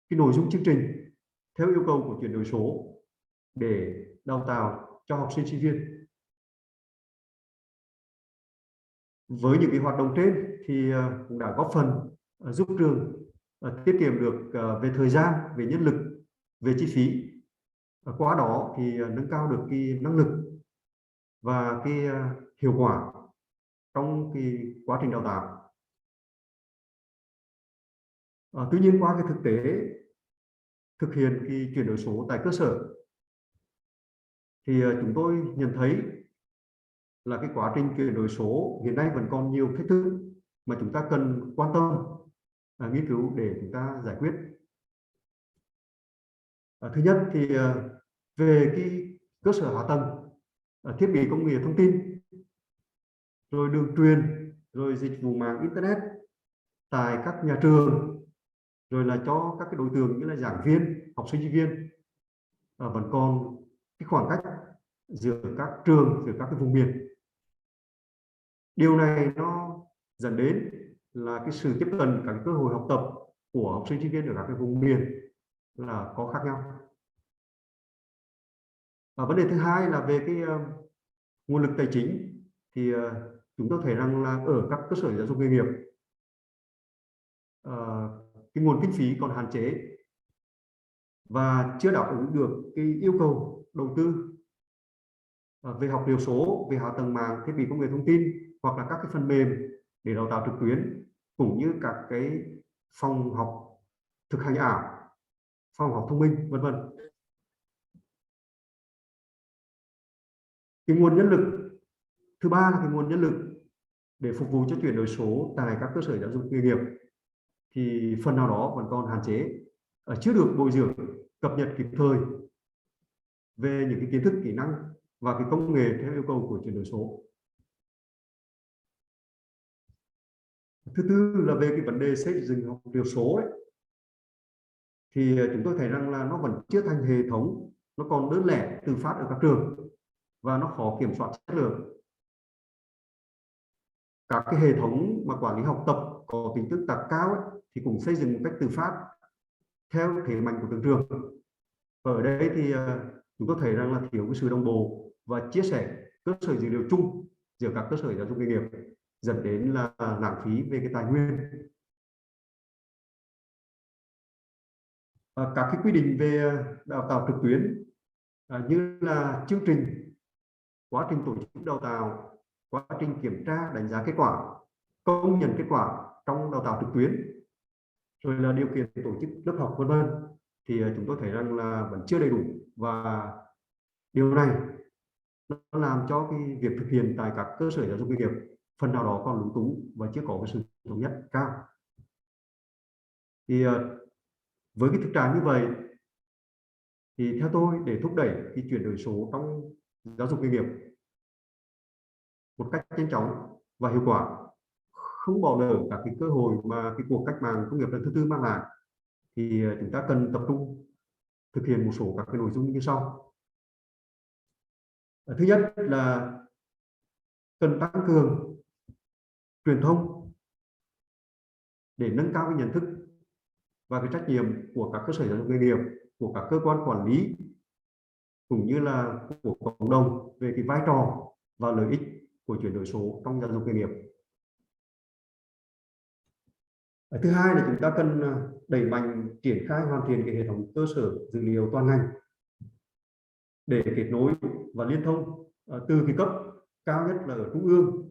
cái nội dung chương trình theo yêu cầu của chuyển đổi số để đào tạo cho học sinh sinh viên. Với những cái hoạt động trên thì cũng đã góp phần giúp trường tiết kiệm được về thời gian, về nhân lực, về chi phí. Qua đó thì nâng cao được cái năng lực và cái hiệu quả trong cái quá trình đào tạo. Tuy nhiên qua cái thực tế thực hiện cái chuyển đổi số tại cơ sở thì chúng tôi nhận thấy là cái quá trình chuyển đổi số hiện nay vẫn còn nhiều thách thức mà chúng ta cần quan tâm, nghiên cứu để chúng ta giải quyết. Thứ nhất thì về cái cơ sở hạ tầng, thiết bị công nghệ thông tin, rồi đường truyền, rồi dịch vụ mạng internet tại các nhà trường, rồi là cho các cái đối tượng như là giảng viên, học sinh sinh viên, vẫn còn cái khoảng cách giữa các trường, giữa các cái vùng miền. Điều này nó dẫn đến là cái sự tiếp cận các cơ hội học tập của học sinh sinh viên ở các cái vùng miền là có khác nhau. Vấn đề thứ hai là về cái nguồn lực tài chính thì chúng tôi thấy rằng là ở các cơ sở giáo dục nghề nghiệp cái nguồn kinh phí còn hạn chế và chưa đáp ứng được cái yêu cầu đầu tư về học liệu số, về hạ tầng mạng, thiết bị công nghệ thông tin, hoặc là các cái phần mềm để đào tạo trực tuyến, cũng như các cái phòng học thực hành ảo, phòng học thông minh, vân vân. Cái nguồn nhân lực thứ ba là cái nguồn nhân lực để phục vụ cho chuyển đổi số tại các cơ sở giáo dục nghề nghiệp thì phần nào đó vẫn còn hạn chế, chưa được bồi dưỡng, cập nhật kịp thời về những cái kiến thức, kỹ năng và cái công nghệ theo yêu cầu của chuyển đổi số. Thứ tư là về cái vấn đề xây dựng học liệu số ấy, thì chúng tôi thấy rằng là nó vẫn chưa thành hệ thống, nó còn đơn lẻ tự phát ở các trường và nó khó kiểm soát chất lượng. Các cái hệ thống mà quản lý học tập có tính tương tác cao ấy, thì cũng xây dựng một cách tự phát theo thế mạnh của từng trường. Ở đây thì chúng tôi thấy rằng là thiếu cái sự đồng bộ và chia sẻ cơ sở dữ liệu chung giữa các cơ sở giáo dục nghề nghiệp, dẫn đến là lãng phí về cái tài nguyên. các cái quy định về đào tạo trực tuyến như là chương trình, quá trình tổ chức đào tạo, quá trình kiểm tra đánh giá kết quả, công nhận kết quả trong đào tạo trực tuyến, rồi là điều kiện tổ chức lớp học vân vân, thì chúng tôi thấy rằng là vẫn chưa đầy đủ, và điều này nó làm cho cái việc thực hiện tại các cơ sở giáo dục nghề nghiệp phần nào đó còn lúng túng và chưa có cái sự thống nhất cao. Thì với cái thực trạng như vậy thì theo tôi, để thúc đẩy cái chuyển đổi số trong giáo dục nghề nghiệp một cách nhanh chóng và hiệu quả, không bỏ lỡ các cái cơ hội mà cái cuộc cách mạng công nghiệp lần thứ tư mang lại, thì chúng ta cần tập trung thực hiện một số các cái nội dung như sau. Thứ nhất là cần tăng cường truyền thông để nâng cao cái nhận thức và cái trách nhiệm của các cơ sở giáo dục nghề nghiệp, của các cơ quan quản lý cũng như là của cộng đồng về cái vai trò và lợi ích của chuyển đổi số trong giáo dục nghề nghiệp. Thứ hai là chúng ta cần đẩy mạnh triển khai hoàn thiện cái hệ thống cơ sở dữ liệu toàn ngành để kết nối và liên thông từ cái cấp cao nhất là ở trung ương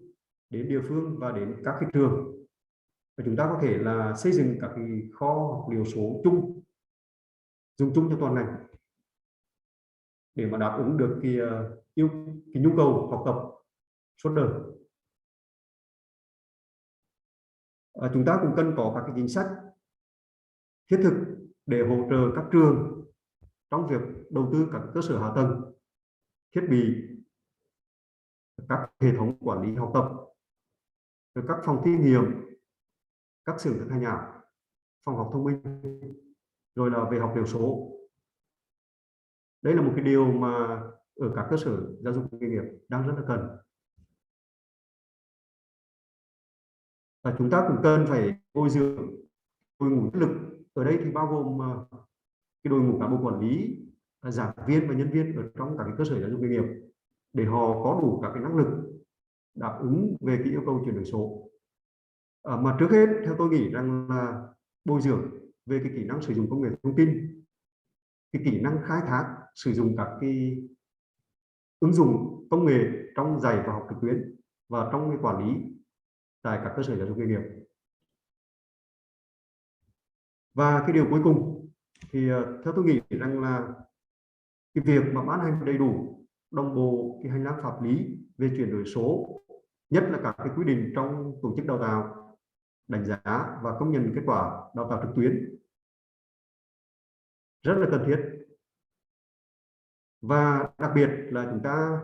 đến địa phương và đến các cái trường. Và chúng ta có thể là xây dựng các cái kho học liệu số chung, dùng chung cho toàn ngành để mà đáp ứng được cái nhu cầu học tập suốt đời. Chúng ta cũng cần có các cái chính sách thiết thực để hỗ trợ các trường trong việc đầu tư các cơ sở hạ tầng, thiết bị, các hệ thống quản lý học tập, rồi các phòng thí nghiệm, các xưởng thực hành ảo, phòng học thông minh, rồi là về học liệu số. Đây là một cái điều mà ở các cơ sở giáo dục nghề nghiệp đang rất là cần. Và chúng ta cũng cần phải bồi dưỡng đội ngũ nhân lực. Ở đây thì bao gồm cái đội ngũ cán bộ quản lý, giảng viên và nhân viên ở trong các cái cơ sở giáo dục nghề nghiệp để họ có đủ các cái năng lực đáp ứng về cái yêu cầu chuyển đổi số. Mà trước hết theo tôi nghĩ rằng là bồi dưỡng về cái kỹ năng sử dụng công nghệ thông tin, cái kỹ năng khai thác sử dụng các cái ứng dụng công nghệ trong dạy và học trực tuyến và trong cái quản lý tại các cơ sở giáo dục nghề nghiệp. Và cái điều cuối cùng thì theo tôi nghĩ rằng là cái việc mà ban hành đầy đủ đồng bộ cái hành lang pháp lý về chuyển đổi số, nhất là các cái quy định trong tổ chức đào tạo, đánh giá và công nhận kết quả đào tạo trực tuyến rất là cần thiết. Và đặc biệt là chúng ta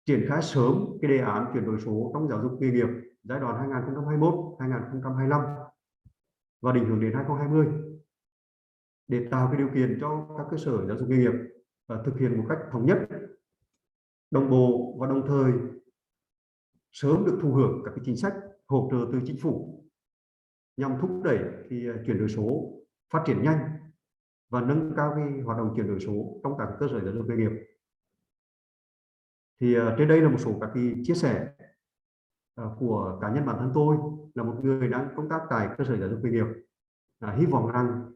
triển khai sớm cái đề án chuyển đổi số trong giáo dục nghề nghiệp giai đoạn 2021-2025 và định hướng đến 2020 để tạo cái điều kiện cho các cơ sở giáo dục nghề nghiệp thực hiện một cách thống nhất, đồng bộ và đồng thời sớm được thụ hưởng các cái chính sách hỗ trợ từ chính phủ nhằm thúc đẩy cái chuyển đổi số phát triển nhanh và nâng cao cái hoạt động chuyển đổi số trong các cơ sở giáo dục nghề nghiệp. Thì trên đây là một số các cái chia sẻ của cá nhân bản thân tôi là một người đang công tác tại cơ sở giáo dục nghề nghiệp. Hy vọng rằng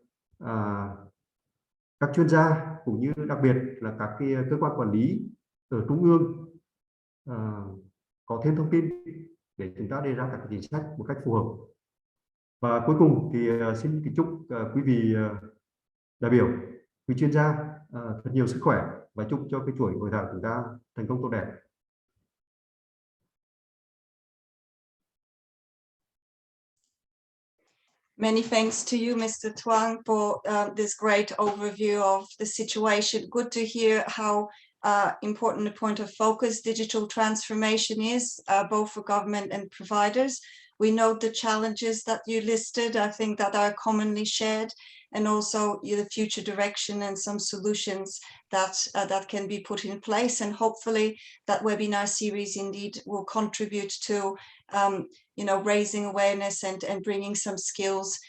các chuyên gia cũng như đặc biệt là các cái cơ quan quản lý ở trung ương có thêm thông tin để chúng ta đề ra các chính sách một cách phù hợp. Và cuối cùng thì xin chúc quý vị đại biểu, quý chuyên gia thật nhiều sức khỏe và chúc cho cái chuỗi hội thảo chúng ta thành công tốt đẹp. Many thanks to you, Mr. Thuong, for this great overview of the situation. Good to hear how important a point of focus digital transformation is, both for government and providers. We note the challenges that you listed, I think that are commonly shared, and also the future direction and some solutions that can be put in place. And hopefully that webinar series indeed will contribute to raising awareness and bringing some skills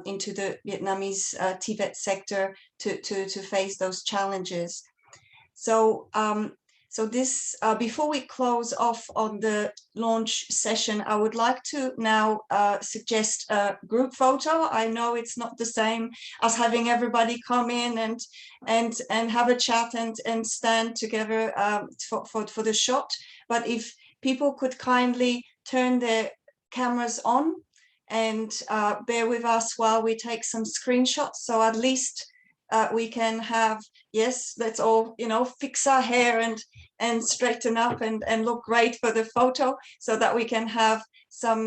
into the Vietnamese TVET sector to face those challenges. So So this, before we close off on the launch session, I would like to now suggest a group photo. I know it's not the same as having everybody come in and have a chat and stand together for the shot. But if people could kindly turn their cameras on and bear with us while we take some screenshots, so at least we can have, yes, let's all, you know, fix our hair and straighten up and look great for the photo, so that we can have some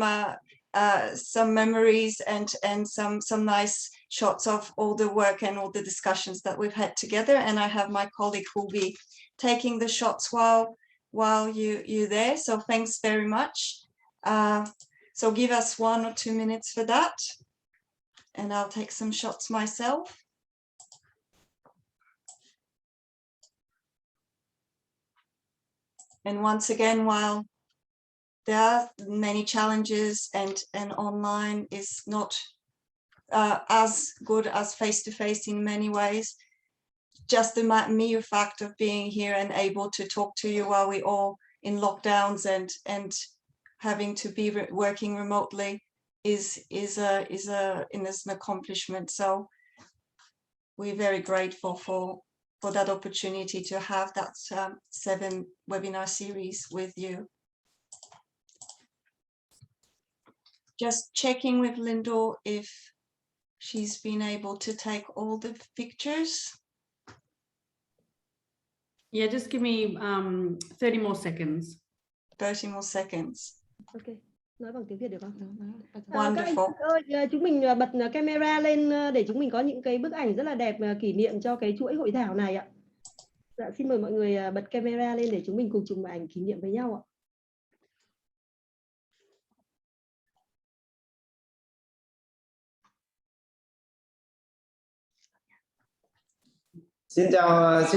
memories and some nice shots of all the work and all the discussions that we've had together. And I have my colleague who will be taking the shots while you're there. So thanks very much. So give us 1 or 2 minutes for that, and I'll take some shots myself. And once again, while there are many challenges and online is not as good as face-to-face in many ways, just the mere fact of being here and able to talk to you while we're all in lockdowns and having to be working remotely is an accomplishment. So we're very grateful for that opportunity to have that 7 webinar series with you. Just checking with Lindor if she's been able to take all the pictures. Yeah, just give me 30 more seconds. 30 more seconds. Ok, nói bằng tiếng Việt được không? Wonderful. Các anh ơi, chúng mình bật camera lên để chúng mình có những cái bức ảnh rất là đẹp kỷ niệm cho cái chuỗi hội thảo này ạ. Dạ, xin mời mọi người bật camera lên để chúng mình cùng chụp ảnh kỷ niệm với nhau ạ. Xin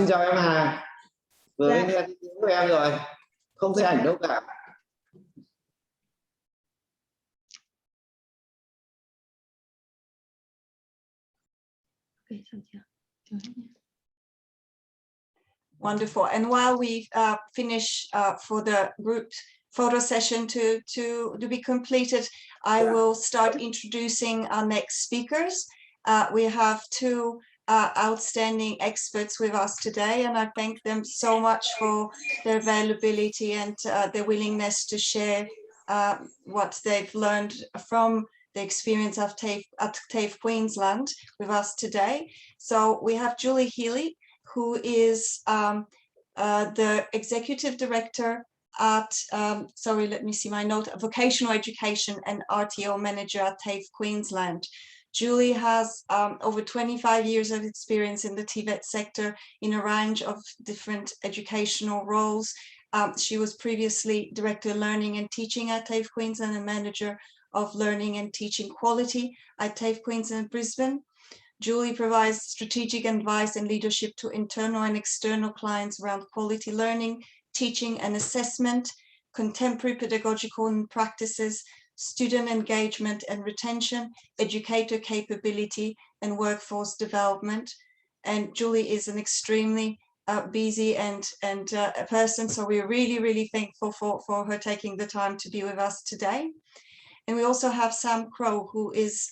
chào em Hà. Vừa mới nghe tiếng của em rồi, không thấy ảnh đâu cả. Ok, xong chưa? Wonderful. And while we finish for the group photo session to be completed, I will start introducing our next speakers. We have 2 outstanding experts with us today, and I thank them so much for their availability and their willingness to share what they've learned from the experience of at TAFE Queensland with us today. So we have Julie Healy, who is the Executive Director at, sorry, let me see my note, Vocational Education and RTO Manager at TAFE Queensland. Julie has over 25 years of experience in the TVET sector in a range of different educational roles. She was previously Director of Learning and Teaching at TAFE Queensland and Manager of Learning and Teaching Quality at TAFE Queensland Brisbane. Julie provides strategic advice and leadership to internal and external clients around quality learning, teaching and assessment, contemporary pedagogical practices, student engagement and retention, educator capability and workforce development. And Julie is an extremely busy and a person, so we're really thankful for her taking the time to be with us today. And we also have Sam Crow, who is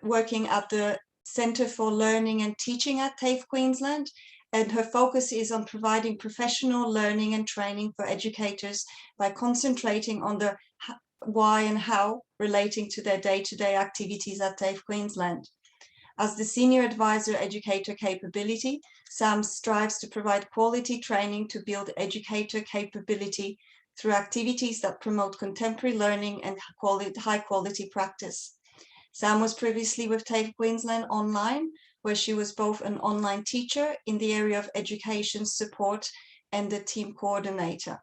working at the Centre for Learning and Teaching at TAFE Queensland, and her focus is on providing professional learning and training for educators by concentrating on the why and how relating to their day-to-day activities at TAFE Queensland. As the Senior Advisor Educator Capability, Sam strives to provide quality training to build educator capability through activities that promote contemporary learning and high quality practice. Sam was previously with TAFE Queensland Online, where she was both an online teacher in the area of education support and the team coordinator.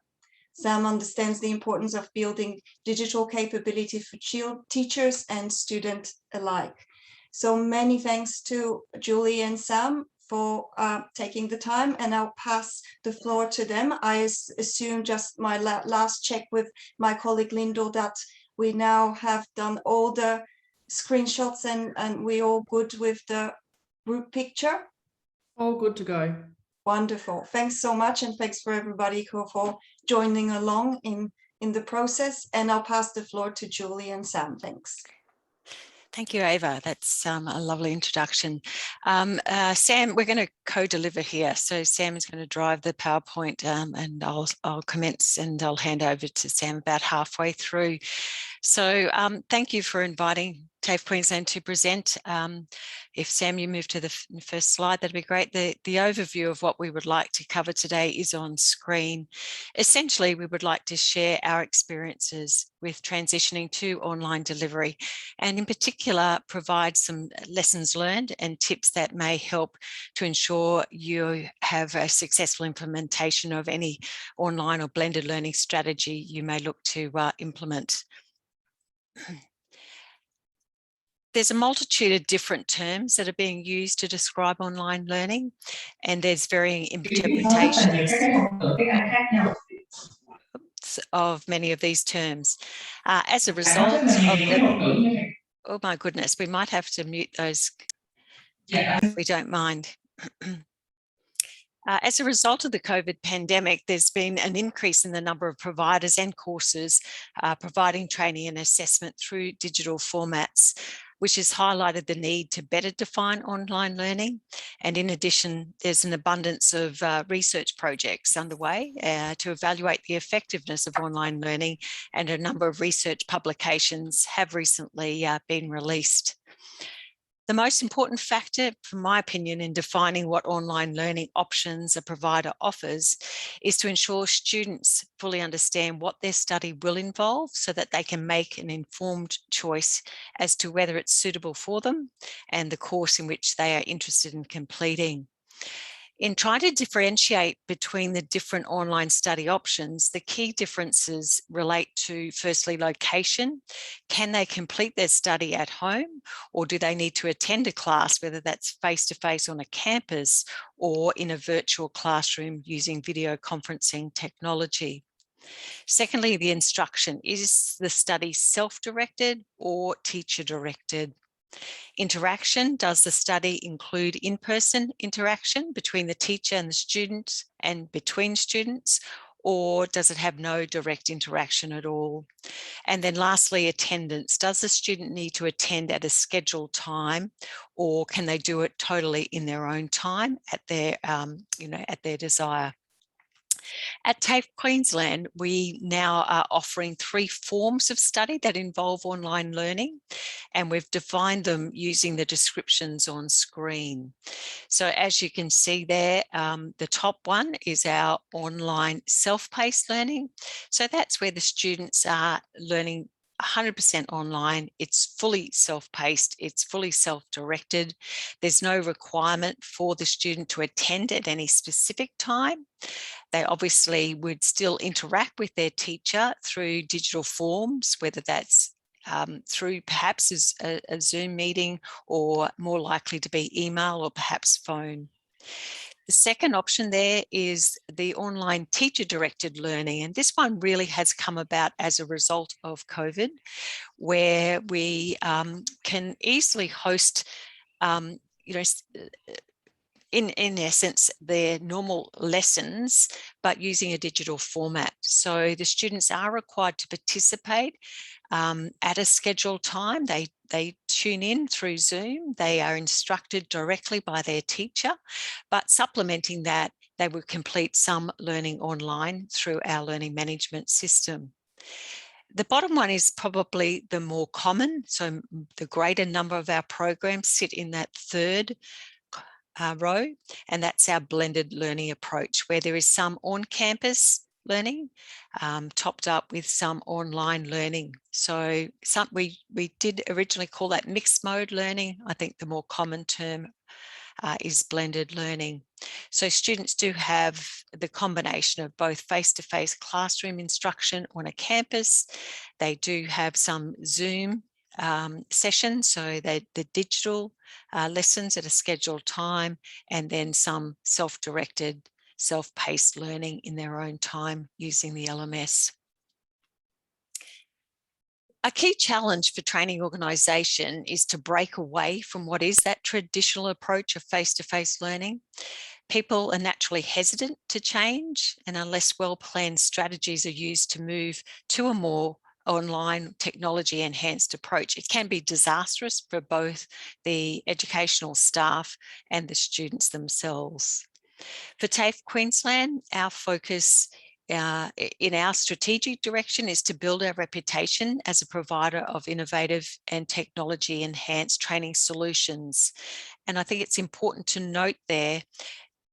Sam understands the importance of building digital capability for teachers and students alike. So many thanks to Julie and Sam for taking the time, and I'll pass the floor to them. I assume, just my last check with my colleague Lindor, that we now have done all the screenshots and we're all good with the group picture. All good to go. Wonderful. Thanks so much, and thanks for everybody for joining along in the process. And I'll pass the floor to Julie and Sam. Thanks. Thank you, Ava. That's a lovely introduction. Sam, we're going to co-deliver here. So Sam is going to drive the PowerPoint, and I'll commence and I'll hand over to Sam about halfway through. So thank you for inviting TAFE Queensland to present. If Sam, you move to the first slide, that'd be great. The overview of what we would like to cover today is on screen. Essentially, we would like to share our experiences with transitioning to online delivery, and in particular, provide some lessons learned and tips that may help to ensure you have a successful implementation of any online or blended learning strategy you may look to implement. There's a multitude of different terms that are being used to describe online learning, and there's varying interpretations of many of these terms. As a result of the, oh my goodness, we might have to mute those if we don't mind. As a result of the COVID pandemic, there's been an increase in the number of providers and courses providing training and assessment through digital formats, which has highlighted the need to better define online learning. And in addition, there's an abundance of research projects underway to evaluate the effectiveness of online learning, and a number of research publications have recently been released. The most important factor, from my opinion, in defining what online learning options a provider offers is to ensure students fully understand what their study will involve, so that they can make an informed choice as to whether it's suitable for them and the course in which they are interested in completing. In trying to differentiate between the different online study options, the key differences relate to, firstly, location. Can they complete their study at home, or do they need to attend a class, whether that's face-to-face on a campus or in a virtual classroom using video conferencing technology? Secondly, the instruction. Is the study self-directed or teacher-directed? Interaction. Does the study include in-person interaction between the teacher and the students and between students, or does it have no direct interaction at all? And then lastly, attendance. Does the student need to attend at a scheduled time, or can they do it totally in their own time at their, at their desire? At TAFE Queensland, we now are offering 3 forms of study that involve online learning, and we've defined them using the descriptions on screen. So as you can see there, the top one is our online self-paced learning. So that's where the students are learning 100% online. It's fully self-paced, it's fully self-directed. There's no requirement for the student to attend at any specific time. They obviously would still interact with their teacher through digital forms, whether that's through perhaps a Zoom meeting, or more likely to be email or perhaps phone. The second option there is the online teacher-directed learning, and this one really has come about as a result of COVID, where we can easily host, in essence, their normal lessons, but using a digital format. So the students are required to participate at a scheduled time. They tune in through Zoom. They are instructed directly by their teacher, but supplementing that, they will complete some learning online through our learning management system. The bottom one is probably the more common. So the greater number of our programs sit in that third row, and that's our blended learning approach, where there is some on-campus learning topped up with some online learning. So we did originally call that mixed mode learning. I think the more common term is blended learning. So students do have the combination of both face-to-face classroom instruction on a campus. They do have some Zoom sessions, so the digital lessons at a scheduled time, and then some self-directed, self-paced learning in their own time using the LMS. A key challenge for training organisation is to break away from what is that traditional approach of face-to-face learning. People are naturally hesitant to change, and unless well-planned strategies are used to move to a more online technology enhanced approach, it can be disastrous for both the educational staff and the students themselves. For TAFE Queensland, our focus in our strategic direction is to build our reputation as a provider of innovative and technology enhanced training solutions. And I think it's important to note there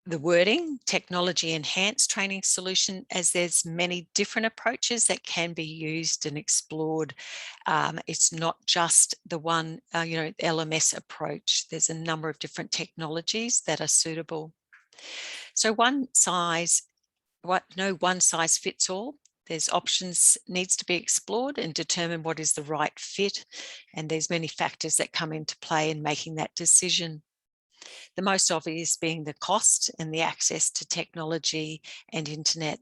the wording, technology enhanced training solution, as there's many different approaches that can be used and explored. It's not just the one, LMS approach. There's a number of different technologies that are suitable. So no one size fits all. There's options needs to be explored and determine what is the right fit. And there's many factors that come into play in making that decision. The most obvious being the cost and the access to technology and internet.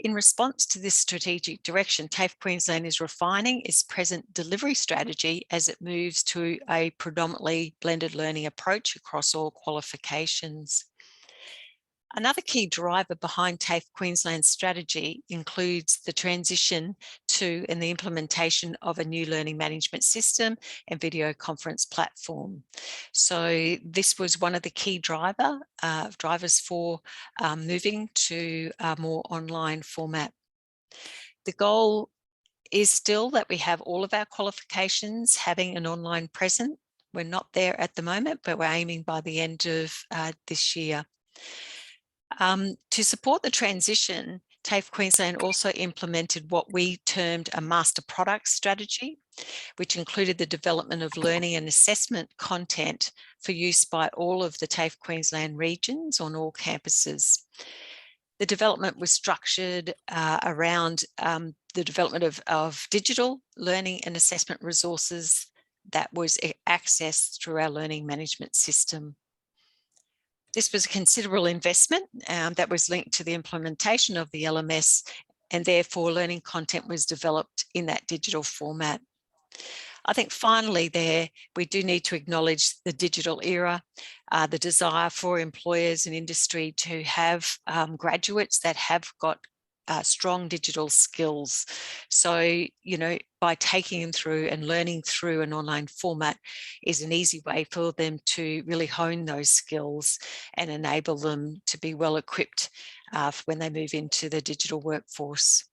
In response to this strategic direction, TAFE Queensland is refining its present delivery strategy as it moves to a predominantly blended learning approach across all qualifications. Another key driver behind TAFE Queensland's strategy includes the transition to and the implementation of a new learning management system and video conference platform. So this was one of the key drivers for moving to a more online format. The goal is still that we have all of our qualifications having an online presence. We're not there at the moment, but we're aiming by the end of this year. To support the transition, TAFE Queensland also implemented what we termed a master product strategy, which included the development of learning and assessment content for use by all of the TAFE Queensland regions on all campuses. The development was structured around the development of digital learning and assessment resources that was accessed through our learning management system. This was a considerable investment that was linked to the implementation of the LMS, and therefore learning content was developed in that digital format. I think finally there, we do need to acknowledge the digital era, the desire for employers and industry to have graduates that have got strong digital skills. So, by taking them through and learning through an online format is an easy way for them to really hone those skills and enable them to be well equipped when they move into the digital workforce.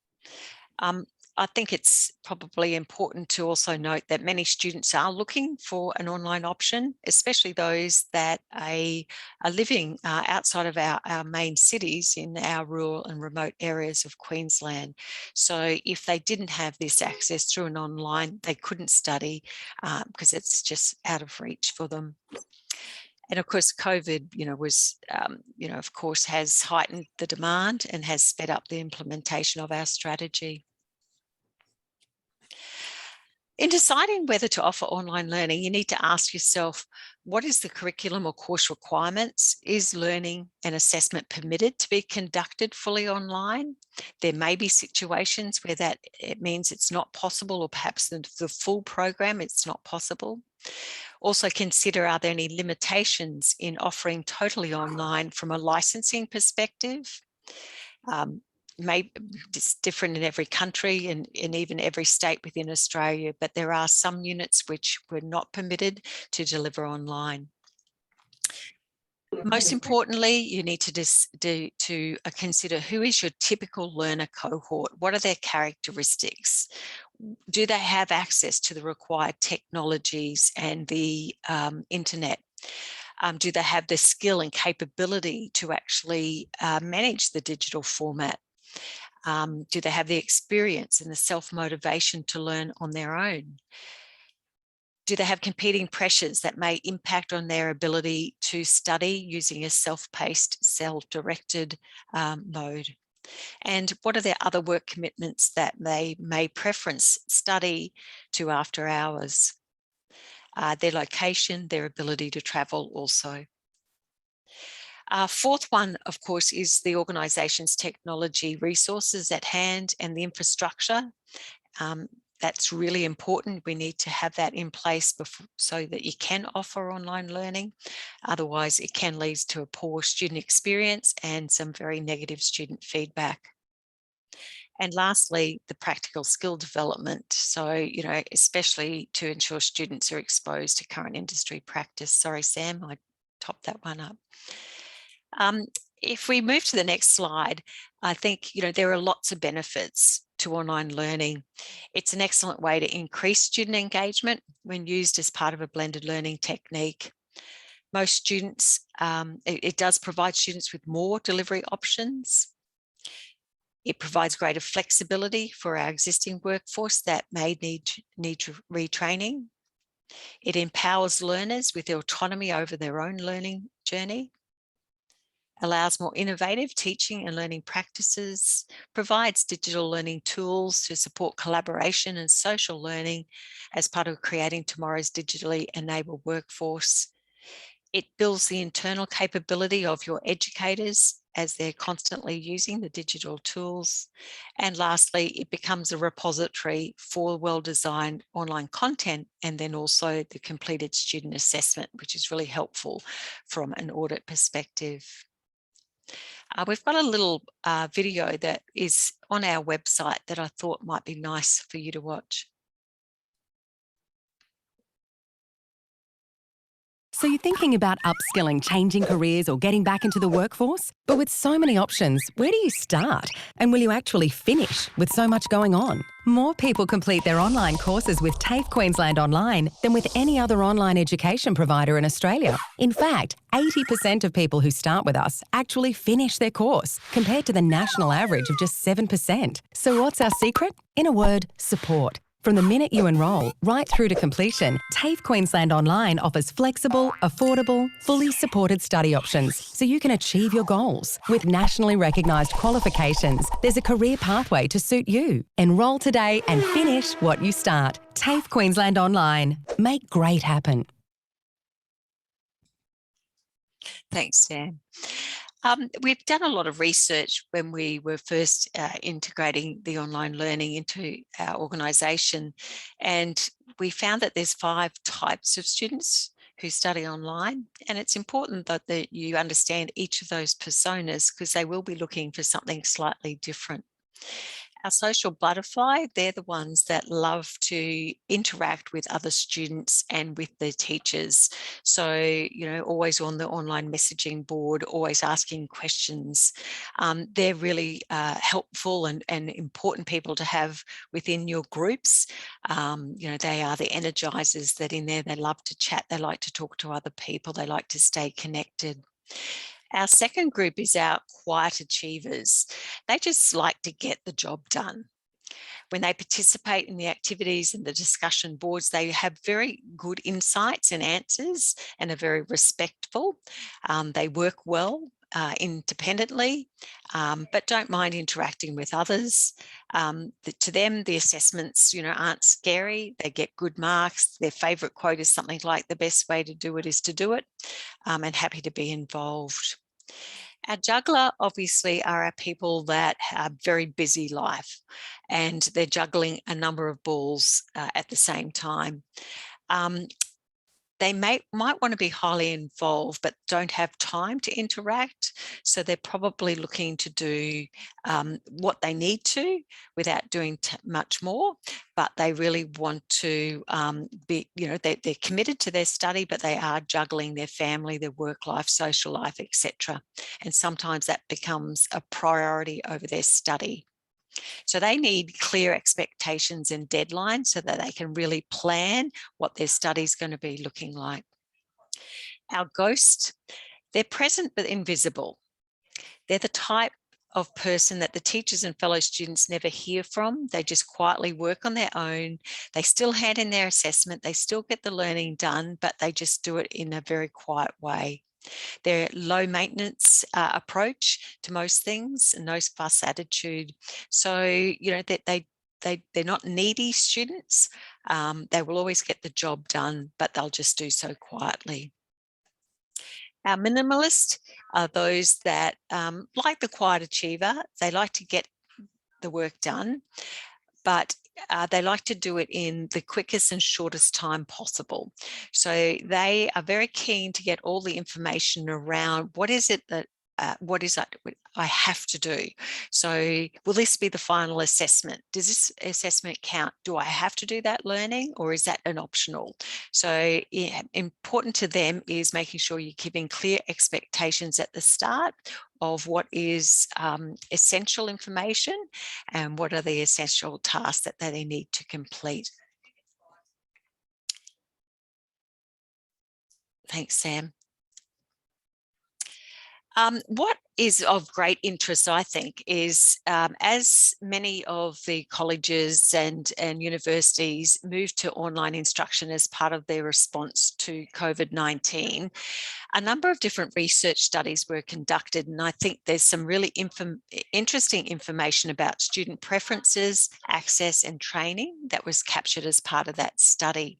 I think it's probably important to also note that many students are looking for an online option, especially those that are living outside of our main cities in our rural and remote areas of Queensland. So if they didn't have this access through an online, they couldn't study because it's just out of reach for them. And of course, COVID, of course, has heightened the demand and has sped up the implementation of our strategy. In deciding whether to offer online learning, you need to ask yourself, what is the curriculum or course requirements? Is learning and assessment permitted to be conducted fully online? There may be situations where it means it's not possible, or perhaps the full program, it's not possible. Also consider, are there any limitations in offering totally online from a licensing perspective? It's different in every country and even every state within Australia, but there are some units which were not permitted to deliver online. Most importantly, you need to consider who is your typical learner cohort. What are their characteristics? Do they have access to the required technologies and the internet? Do they have the skill and capability to actually manage the digital format? Do they have the experience and the self-motivation to learn on their own? Do they have competing pressures that may impact on their ability to study using a self-paced, self-directed mode? And what are their other work commitments that they may preference study to after hours? Their location, their ability to travel also. Fourth one, of course, is the organisation's technology resources at hand and the infrastructure. That's really important. We need to have that in place before, so that you can offer online learning. Otherwise, it can lead to a poor student experience and some very negative student feedback. And lastly, the practical skill development. So, you know, especially to ensure students are exposed to current industry practice. Sorry, Sam, I topped that one up. If we move to the next slide, I think, you know, there are lots of benefits to online learning. It's an excellent way to increase student engagement when used as part of a blended learning technique. Most students, it does provide students with more delivery options. It provides greater flexibility for our existing workforce that may need retraining. It empowers learners with autonomy over their own learning journey, allows more innovative teaching and learning practices, provides digital learning tools to support collaboration and social learning as part of creating tomorrow's digitally enabled workforce. It builds the internal capability of your educators as they're constantly using the digital tools. And lastly, it becomes a repository for well-designed online content, and then also the completed student assessment, which is really helpful from an audit perspective. We've got a little video that is on our website that I thought might be nice for you to watch. So you're thinking about upskilling, changing careers, or getting back into the workforce? But with so many options, where do you start? And will you actually finish with so much going on? More people complete their online courses with TAFE Queensland Online than with any other online education provider in Australia. In fact, 80% of people who start with us actually finish their course, compared to the national average of just 7%. So what's our secret? In a word, support. From the minute you enrol right through to completion, TAFE Queensland Online offers flexible, affordable, fully supported study options so you can achieve your goals. With nationally recognised qualifications, there's a career pathway to suit you. Enrol today and finish what you start. TAFE Queensland Online. Make great happen. Thanks, Dan. We've done a lot of research when we were first integrating the online learning into our organisation, and we found that there's 5 types of students who study online, and it's important that you understand each of those personas, because they will be looking for something slightly different. Our social butterfly, they're the ones that love to interact with other students and with their teachers. So, you know, always on the online messaging board, always asking questions. They're really helpful and important people to have within your groups. You know, they are the energizers that in there, they love to chat, they like to talk to other people, they like to stay connected. Our second group is our quiet achievers. They just like to get the job done. When they participate in the activities and the discussion boards, they have very good insights and answers and are very respectful. They work well independently, but don't mind interacting with others. To them, the assessments, you know, aren't scary. They get good marks. Their favourite quote is something like, "The best way to do it is to do it," and happy to be involved. Our juggler obviously are our people that have very busy life, and they're juggling a number of balls at the same time. They might want to be highly involved, but don't have time to interact. So they're probably looking to do what they need to without doing much more, but they really want to be, you know, they're committed to their study, but they are juggling their family, their work life, social life, etc. And sometimes that becomes a priority over their study. So they need clear expectations and deadlines so that they can really plan what their study is going to be looking like. Our ghosts, they're present but invisible. They're the type of person that the teachers and fellow students never hear from. They just quietly work on their own. They still hand in their assessment. They still get the learning done, but they just do it in a very quiet way. Their low maintenance approach to most things, and no fuss attitude. So, you know, that they're not needy students. They will always get the job done, but they'll just do so quietly. Our minimalists are those that, like the quiet achiever, they like to get the work done, but they like to do it in the quickest and shortest time possible. So they are very keen to get all the information around what is it that what is that I have to do. So will this be the final assessment? Does this assessment count? Do I have to do that learning, or is that an optional? So yeah, important to them is making sure you're keeping clear expectations at the start of what is essential information and what are the essential tasks that they need to complete. Thanks, Sam. What is of great interest, I think, is as many of the colleges and universities move to online instruction as part of their response to COVID-19, a number of different research studies were conducted, and I think there's some really interesting information about student preferences, access and training that was captured as part of that study.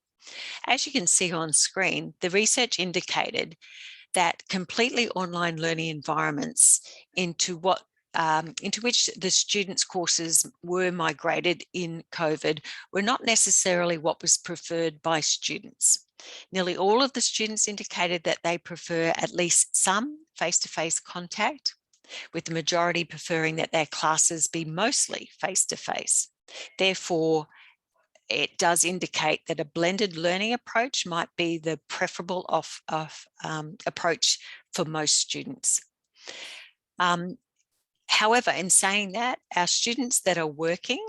As you can see on screen, the research indicated that completely online learning environments into which the students' courses were migrated in COVID were not necessarily what was preferred by students. Nearly all of the students indicated that they prefer at least some face-to-face contact, with the majority preferring that their classes be mostly face-to-face. Therefore, it does indicate that a blended learning approach might be the preferable approach for most students. However, in saying that, our students that are working,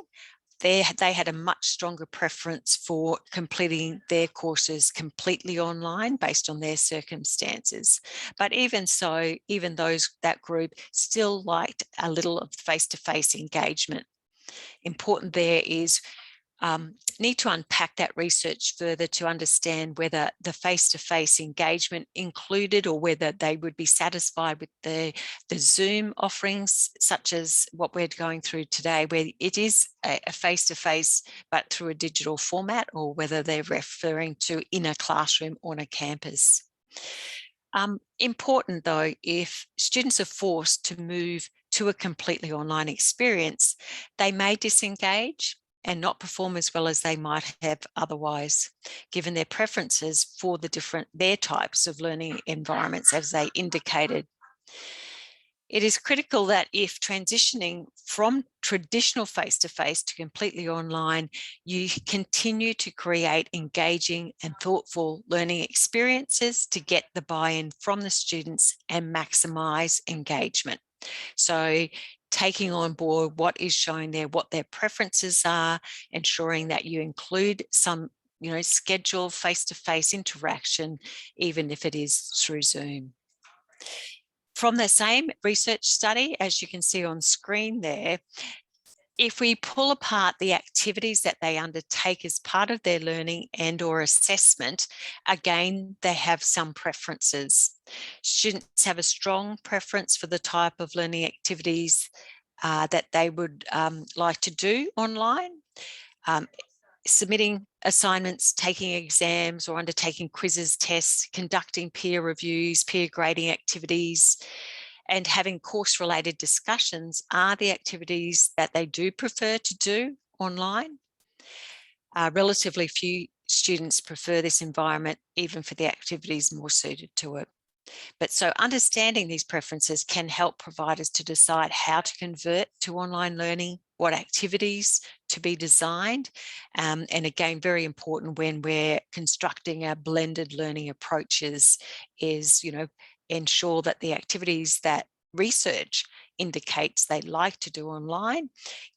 they had a much stronger preference for completing their courses completely online based on their circumstances. But even so, even that group still liked a little of face-to-face engagement. Important there is need to unpack that research further to understand whether the face-to-face engagement included, or whether they would be satisfied with the Zoom offerings, such as what we're going through today, where it is a face-to-face but through a digital format, or whether they're referring to in a classroom on a campus. Important though, if students are forced to move to a completely online experience, they may disengage and not perform as well as they might have otherwise, given their preferences for their types of learning environments, as they indicated. It is critical that if transitioning from traditional face-to-face to completely online, you continue to create engaging and thoughtful learning experiences to get the buy-in from the students and maximise engagement. So taking on board what is shown there, what their preferences are, ensuring that you include some, scheduled face-to-face interaction, even if it is through Zoom. From the same research study, as you can see on screen there, if we pull apart the activities that they undertake as part of their learning and or assessment, again, they have some preferences. Students have a strong preference for the type of learning activities that they would like to do online. Submitting assignments, taking exams or undertaking quizzes, tests, conducting peer reviews, peer grading activities, and having course-related discussions are the activities that they do prefer to do online. Relatively few students prefer this environment, even for the activities more suited to it. But so understanding these preferences can help providers to decide how to convert to online learning, what activities to be designed, and again, very important when we're constructing our blended learning approaches is, ensure that the activities that research indicates they like to do online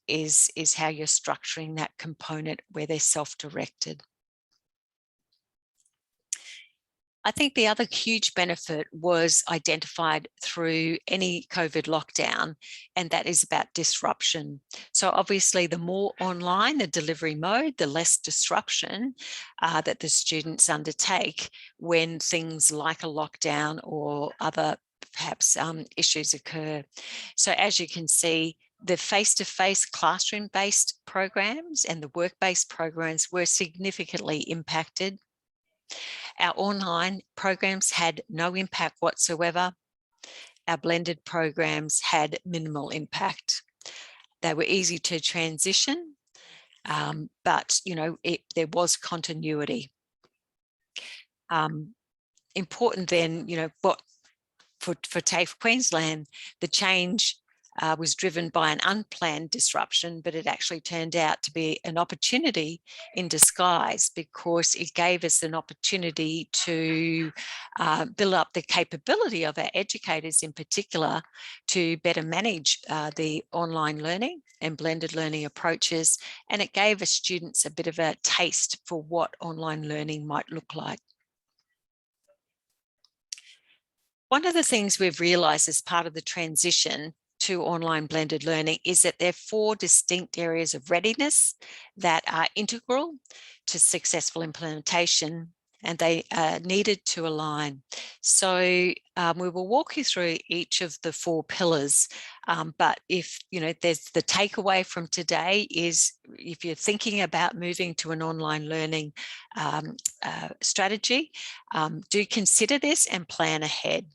is how you're structuring that component where they're self-directed. I think the other huge benefit was identified through any COVID lockdown, and that is about disruption. So obviously, the more online the delivery mode, the less disruption that the students undertake when things like a lockdown or other perhaps issues occur. So as you can see, the face-to-face classroom-based programs and the work-based programs were significantly impacted. Our online programs had no impact whatsoever. Our blended programs had minimal impact. They were easy to transition. but there was continuity. Important then, for TAFE Queensland, the change was driven by an unplanned disruption, but it actually turned out to be an opportunity in disguise, because it gave us an opportunity to build up the capability of our educators in particular to better manage the online learning and blended learning approaches. And it gave us students a bit of a taste for what online learning might look like. One of the things we've realised as part of the transition to online blended learning is that there are 4 distinct areas of readiness that are integral to successful implementation, and they are needed to align. So we will walk you through each of the 4 pillars, but if there's the takeaway from today is, if you're thinking about moving to an online learning strategy, do consider this and plan ahead.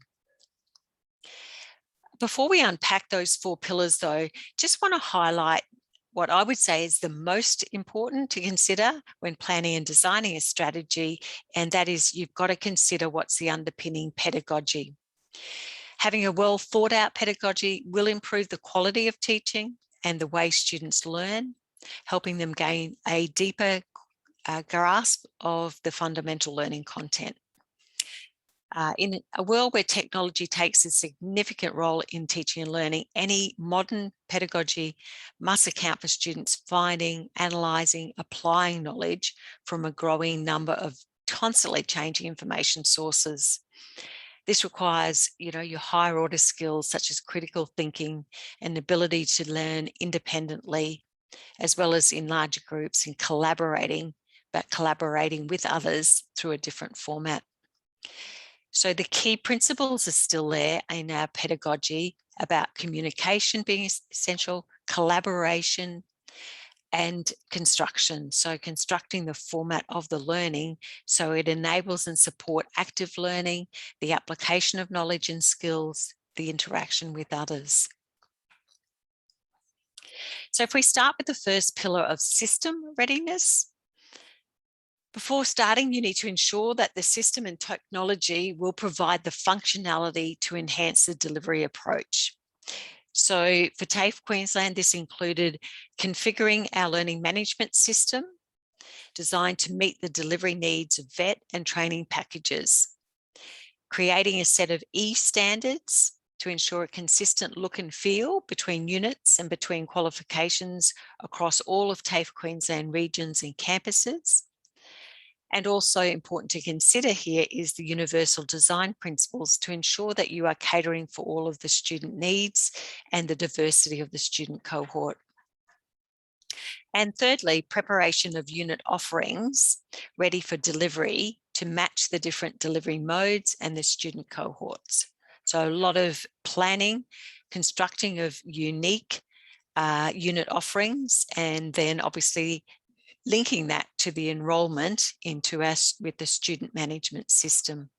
Before we unpack those 4 pillars though, just want to highlight what I would say is the most important to consider when planning and designing a strategy, and that is you've got to consider what's the underpinning pedagogy. Having a well thought out pedagogy will improve the quality of teaching and the way students learn, helping them gain a deeper grasp of the fundamental learning content. In a world where technology takes a significant role in teaching and learning, any modern pedagogy must account for students finding, analysing, applying knowledge from a growing number of constantly changing information sources. This requires, your higher order skills such as critical thinking and ability to learn independently, as well as in larger groups and collaborating with others through a different format. So the key principles are still there in our pedagogy about communication being essential, collaboration, and construction. So constructing the format of the learning so it enables and supports active learning, the application of knowledge and skills, the interaction with others. So if we start with the first pillar of system readiness, before starting, you need to ensure that the system and technology will provide the functionality to enhance the delivery approach. So for TAFE Queensland, this included configuring our learning management system designed to meet the delivery needs of VET and training packages, creating a set of e-standards to ensure a consistent look and feel between units and between qualifications across all of TAFE Queensland regions and campuses. And also important to consider here is the universal design principles to ensure that you are catering for all of the student needs and the diversity of the student cohort. And thirdly, preparation of unit offerings ready for delivery to match the different delivery modes and the student cohorts. So a lot of planning, constructing of unique unit offerings, and then obviously linking that to the enrolment into us with the student management system.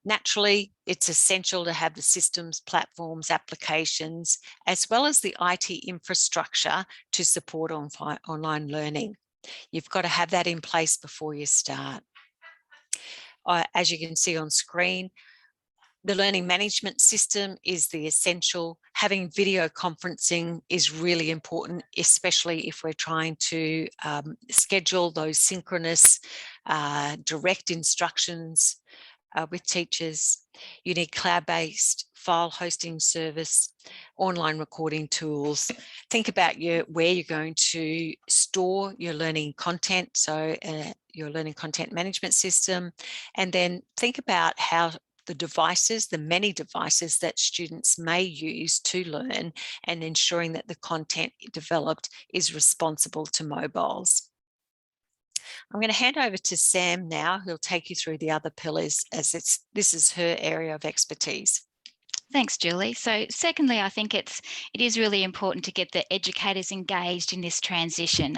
Naturally, it's essential to have the systems, platforms, applications, as well as the IT infrastructure to support online learning. You've got to have that in place before you start. As you can see on screen, the learning management system is the essential. Having video conferencing is really important, especially if we're trying to schedule those synchronous direct instructions with teachers. You need cloud-based file hosting service, online recording tools. Think about where you're going to store your learning content, so your learning content management system, and then think about how the devices, the many devices that students may use to learn, and ensuring that the content developed is responsible to mobiles. I'm going to hand over to Sam now, who'll take you through the other pillars, as this is her area of expertise. Thanks, Julie. So secondly, I think it is really important to get the educators engaged in this transition.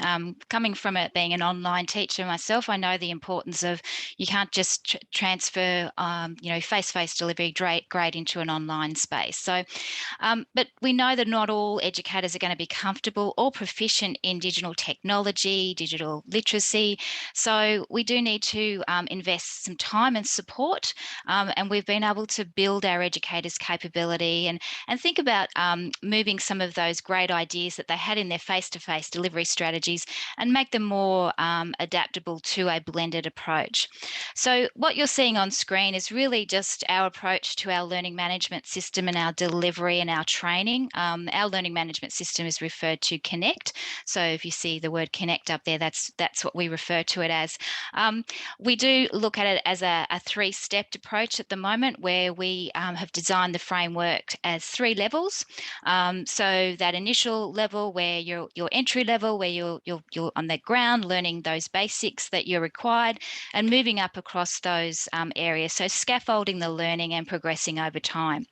Coming from it being an online teacher myself, I know the importance of you can't just transfer, face-to-face delivery grade into an online space. So, but we know that not all educators are going to be comfortable or proficient in digital technology, digital literacy. So we do need to invest some time and support, and we've been able to build our educators' capability and think about moving some of those great ideas that they had in their face-to-face delivery strategies and make them more adaptable to a blended approach. So what you're seeing on screen is really just our approach to our learning management system and our delivery and our training. Our learning management system is referred to Connect. So if you see the word Connect up there, that's what we refer to it as. We do look at it as a three-stepped approach at the moment, where we have designed the framework as 3 levels. So that initial level where your entry level, where you're on the ground learning those basics that you're required, and moving up across those areas. So scaffolding the learning and progressing over time.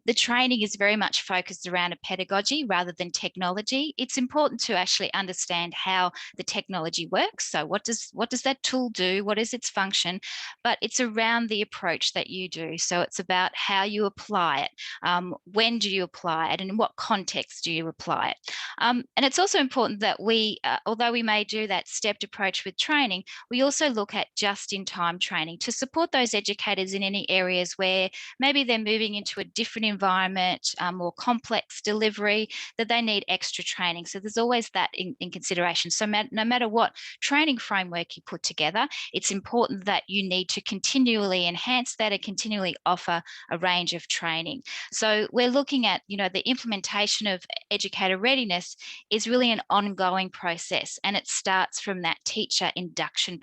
The training is very much focused around a pedagogy rather than technology. It's important to actually understand how the technology works. So what does that tool do? What is its function? But it's around the approach that you do. So it's about how you apply it. When do you apply it? And in what context do you apply it? And it's also important that we, although we may do that stepped approach with training, we also look at just-in-time training to support those educators in any areas where maybe they're moving into a different environment, more complex delivery, that they need extra training. So there's always that in consideration. So no matter what training framework you put together, it's important that you need to continually enhance that and continually offer a range of training. So we're looking at, the implementation of educator readiness is really an ongoing process, and it starts from that teacher induction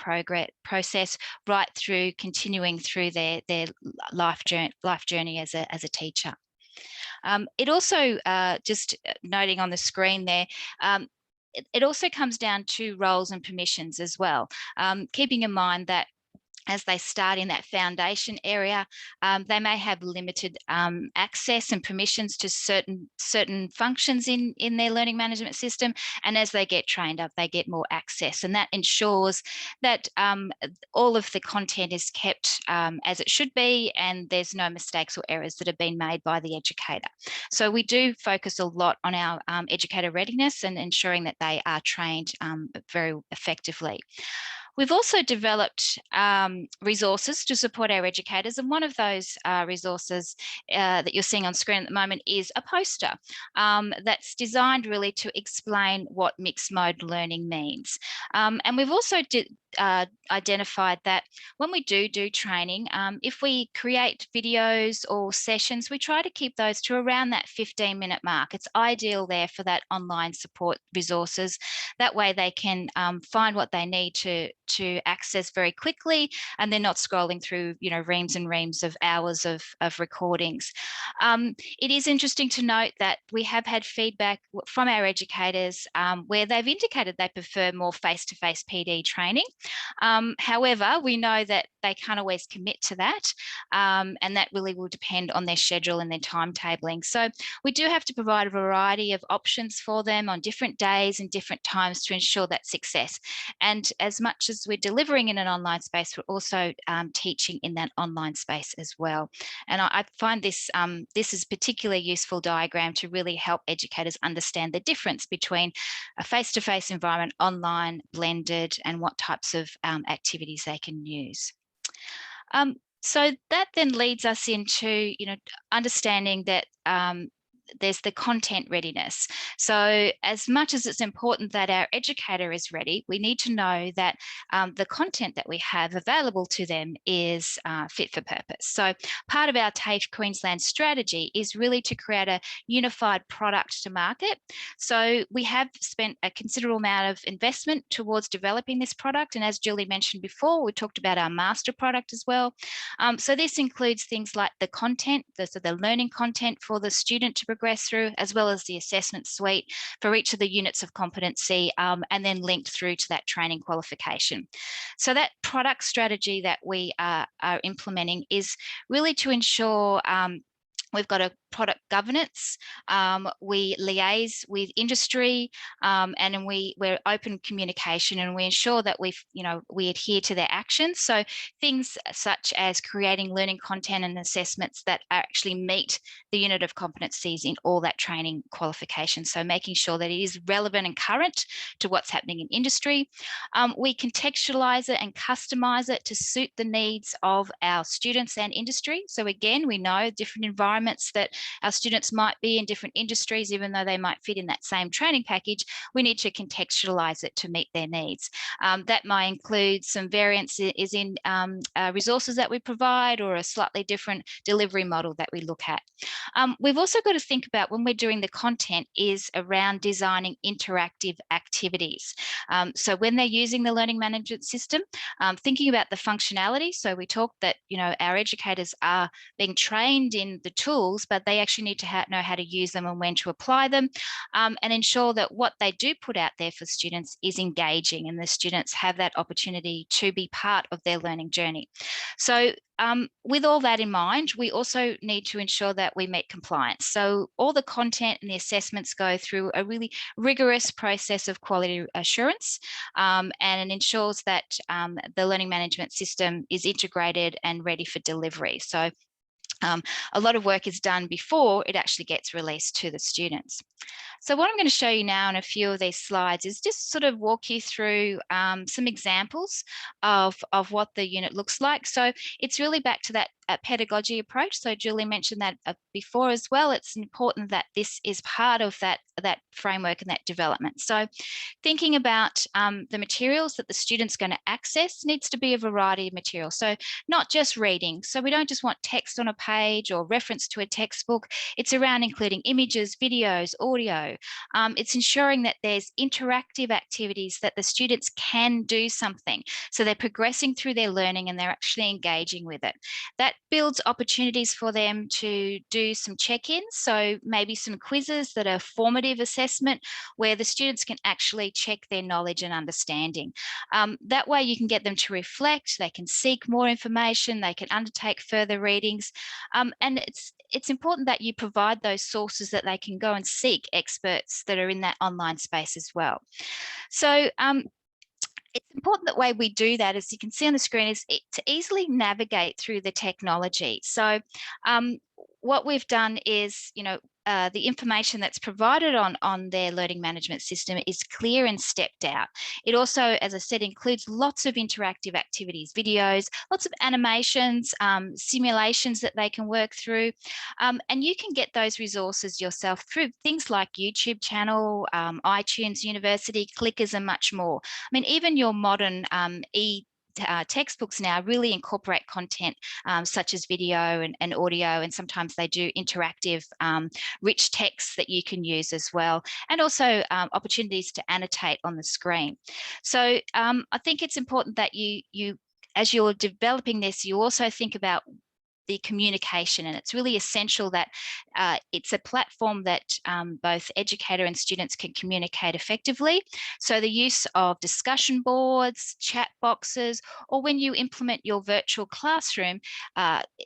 process right through continuing through their life journey as a teacher. It also, just noting on the screen there, it also comes down to roles and permissions as well, keeping in mind that as they start in that foundation area, they may have limited access and permissions to certain functions in their learning management system. And as they get trained up, they get more access. And that ensures that all of the content is kept as it should be, and there's no mistakes or errors that have been made by the educator. So we do focus a lot on our educator readiness and ensuring that they are trained very effectively. We've also developed resources to support our educators, and one of those resources that you're seeing on screen at the moment is a poster that's designed really to explain what mixed mode learning means. And we've also identified that when we do training, if we create videos or sessions, we try to keep those to around that 15-minute mark. It's ideal there for that online support resources. That way they can find what they need to access very quickly, and they're not scrolling through, reams and reams of hours of recordings. It is interesting to note that we have had feedback from our educators where they've indicated they prefer more face-to-face PD training. However, we know that they can't always commit to that, and that really will depend on their schedule and their timetabling. So we do have to provide a variety of options for them on different days and different times to ensure that success. And as much as we're delivering in an online space, we're also teaching in that online space as well. And I find this is a particularly useful diagram to really help educators understand the difference between a face-to-face environment, online, blended, and what types of activities they can use. So that then leads us into, understanding that there's the content readiness. So as much as it's important that our educator is ready, we need to know that the content that we have available to them is fit for purpose. So part of our TAFE Queensland strategy is really to create a unified product to market. So we have spent a considerable amount of investment towards developing this product. And as Julie mentioned before, we talked about our master product as well. So this includes things like the content, the learning content for the student to progress through, as well as the assessment suite for each of the units of competency, and then linked through to that training qualification. So that product strategy that we are implementing is really to ensure We've got a product governance. We liaise with industry, and then we're open communication, and we ensure that we adhere to their actions. So things such as creating learning content and assessments that actually meet the unit of competencies in all that training qualification. So making sure that it is relevant and current to what's happening in industry. We contextualize it and customize it to suit the needs of our students and industry. So again, we know different environments that our students might be in, different industries, even though they might fit in that same training package, we need to contextualize it to meet their needs. That might include some variance is in resources that we provide, or a slightly different delivery model that we look at. We've also got to think about, when we're doing the content, is around designing interactive activities. So when they're using the learning management system, thinking about the functionality. So we talked that, our educators are being trained in the tools, but they actually need to know how to use them and when to apply them, and ensure that what they do put out there for students is engaging, and the students have that opportunity to be part of their learning journey. So with all that in mind, we also need to ensure that we meet compliance. So all the content and the assessments go through a really rigorous process of quality assurance, and it ensures that the learning management system is integrated and ready for delivery. So a lot of work is done before it actually gets released to the students. So what I'm going to show you now in a few of these slides is just sort of walk you through some examples of what the unit looks like. So it's really back to that pedagogy approach. So Julie mentioned that before as well. It's important that this is part of that framework and that development. So thinking about the materials that the student's going to access needs to be a variety of materials. So not just reading. So we don't just want text on a page or reference to a textbook. It's around including images, videos, audio. It's ensuring that there's interactive activities that the students can do something. So they're progressing through their learning and they're actually engaging with it. That builds opportunities for them to do some check-ins. So maybe some quizzes that are formative assessment, where the students can actually check their knowledge and understanding. That way you can get them to reflect, they can seek more information, they can undertake further readings. And it's important that you provide those sources that they can go and seek experts that are in that online space as well. So it's important that way we do that, as you can see on the screen, is to easily navigate through the technology. So what we've done is, the information that's provided on their learning management system is clear and stepped out. It also, as I said, includes lots of interactive activities, videos, lots of animations, simulations that they can work through. And you can get those resources yourself through things like YouTube channel, iTunes University, Clickers, and much more. I mean, even your modern textbooks now really incorporate content such as video and audio, and sometimes they do interactive rich text that you can use as well, and also opportunities to annotate on the screen. So I think it's important that you as you're developing this, you also think about the communication, and it's really essential that it's a platform that both educator and students can communicate effectively. So the use of discussion boards, chat boxes, or when you implement your virtual classroom,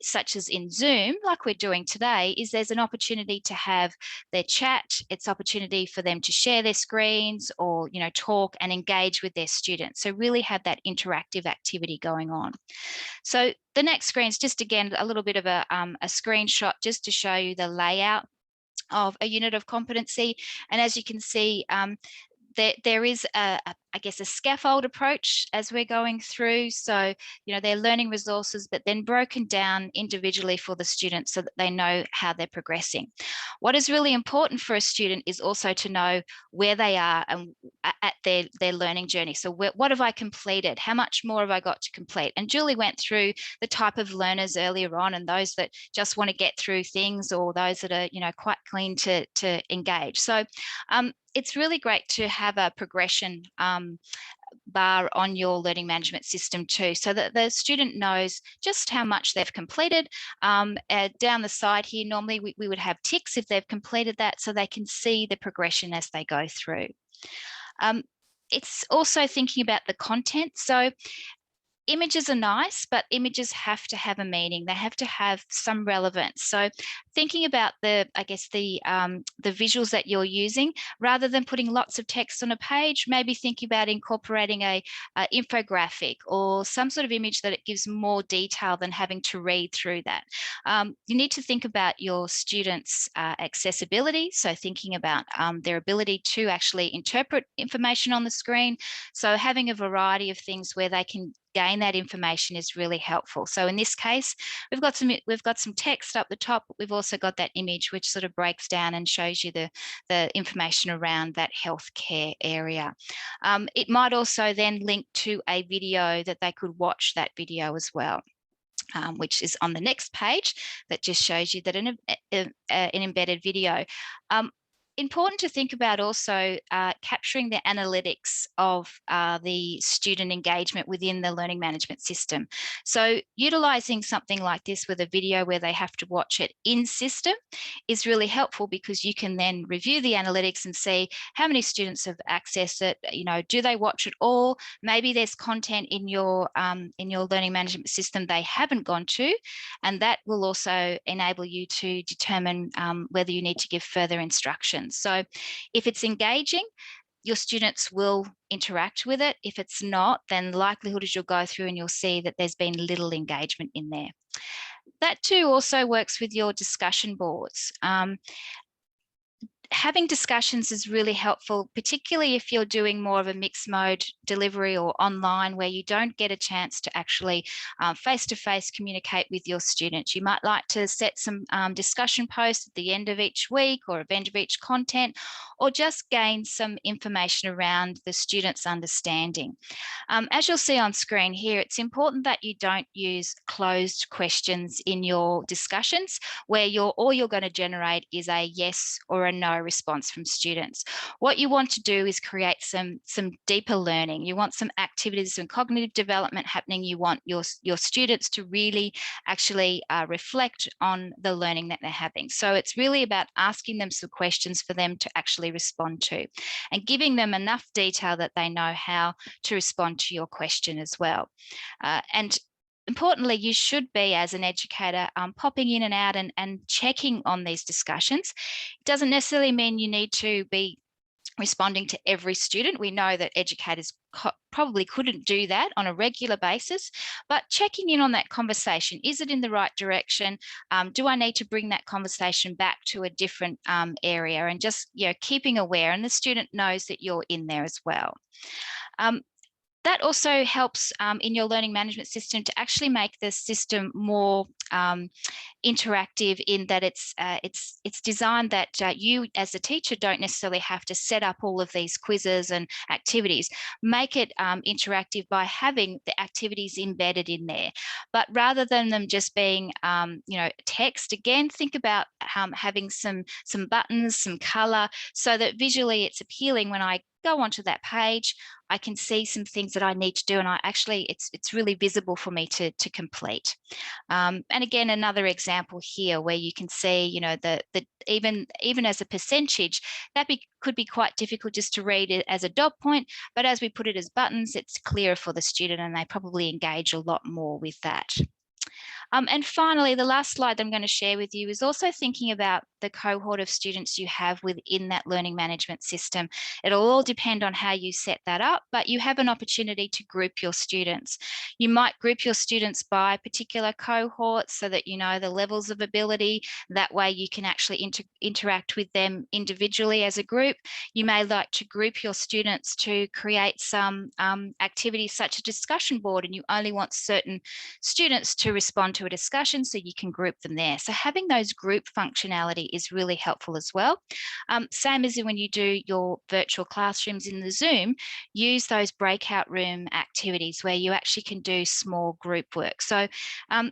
such as in Zoom, like we're doing today, is there's an opportunity to have their chat. It's opportunity for them to share their screens or, talk and engage with their students. So really have that interactive activity going on. So the next screen is just, again, a little bit of a screenshot just to show you the layout of a unit of competency. And as you can see, there is I guess a scaffold approach as we're going through. So, they're learning resources, but then broken down individually for the students so that they know how they're progressing. What is really important for a student is also to know where they are and at their learning journey. So what have I completed? How much more have I got to complete? And Julie went through the type of learners earlier on, and those that just want to get through things, or those that are, quite keen to engage. So it's really great to have a progression bar on your learning management system too, so that the student knows just how much they've completed. Down the side here, normally we would have ticks if they've completed that, so they can see the progression as they go through. It's also thinking about the content. So images are nice, but images have to have a meaning. They have to have some relevance. So thinking about the visuals that you're using, rather than putting lots of text on a page, maybe think about incorporating a infographic or some sort of image that it gives more detail than having to read through that. You need to think about your students' accessibility. So thinking about their ability to actually interpret information on the screen. So having a variety of things where they can gain that information is really helpful. So in this case, we've got some text up the top, but we've also got that image which sort of breaks down and shows you the information around that healthcare area. It might also then link to a video that they could watch that video as well. Which is on the next page, that just shows you that an embedded video. Important to think about also capturing the analytics of the student engagement within the learning management system. So utilizing something like this with a video where they have to watch it in system is really helpful, because you can then review the analytics and see how many students have accessed it. You know, do they watch it all? Maybe there's content in your learning management system they haven't gone to, and that will also enable you to determine whether you need to give further instructions. So if it's engaging, your students will interact with it. If it's not, then the likelihood is you'll go through and you'll see that there's been little engagement in there. That too also works with your discussion boards. Having discussions is really helpful, particularly if you're doing more of a mixed mode delivery or online, where you don't get a chance to actually face-to-face communicate with your students. You might like to set some discussion posts at the end of each week or at the end of each content, or just gain some information around the students' understanding. As you'll see on screen here, it's important that you don't use closed questions in your discussions, where all you're going to generate is a yes or a no response from students. What you want to do is create some deeper learning. You want some activities and cognitive development happening. You want your students to really actually reflect on the learning that they're having. So it's really about asking them some questions for them to actually respond to, and giving them enough detail that they know how to respond to your question as well. And importantly, you should be, as an educator, popping in and out and checking on these discussions. It doesn't necessarily mean you need to be responding to every student. We know that educators probably couldn't do that on a regular basis, but checking in on that conversation. Is it in the right direction? Do I need to bring that conversation back to a different area? And just, you know, keeping aware, and the student knows that you're in there as well. That also helps in your learning management system to actually make the system more interactive, in that it's designed that you as a teacher don't necessarily have to set up all of these quizzes and activities. Make it interactive by having the activities embedded in there. But rather than them just being you know, text, again, think about having some buttons, some color, so that visually it's appealing. When I go onto that page, I can see some things that I need to do, and it's really visible for me to complete. And again, another example here where you can see, you know, even as a percentage, that could be quite difficult just to read it as a dot point, but as we put it as buttons, it's clearer for the student, and they probably engage a lot more with that. And finally, the last slide that I'm going to share with you is also thinking about the cohort of students you have within that learning management system. It'll all depend on how you set that up, but you have an opportunity to group your students. You might group your students by particular cohorts so that you know the levels of ability. That way you can actually interact with them individually as a group. You may like to group your students to create some activities such as a discussion board, and you only want certain students to respond to a discussion, so you can group them there. So having those group functionality is really helpful as well. Same as when you do your virtual classrooms in the Zoom, use those breakout room activities where you actually can do small group work. So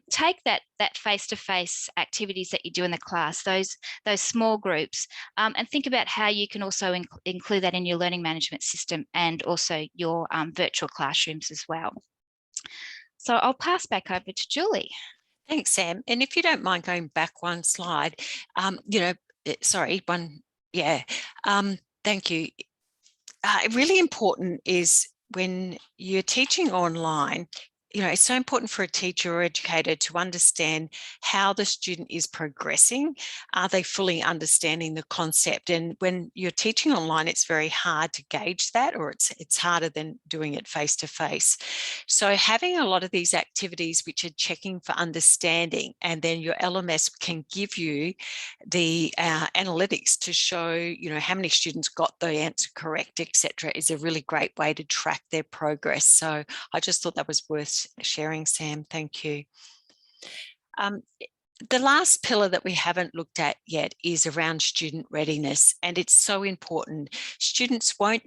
take that face-to-face activities that you do in the class, those small groups, and think about how you can also include that in your learning management system and also your virtual classrooms as well. So I'll pass back over to Julie. Thanks, Sam. And if you don't mind going back one slide, you know, sorry, one, yeah, thank you. Really important is when you're teaching online, you know, it's so important for a teacher or educator to understand how the student is progressing. Are they fully understanding the concept? And when you're teaching online, it's very hard to gauge that, or it's harder than doing it face to face. So having a lot of these activities which are checking for understanding, and then your LMS can give you the analytics to show, you know, how many students got the answer correct, etc., is a really great way to track their progress. So I just thought that was worth sharing, Sam. Thank you. The last pillar that we haven't looked at yet is around student readiness, and it's so important. Students won't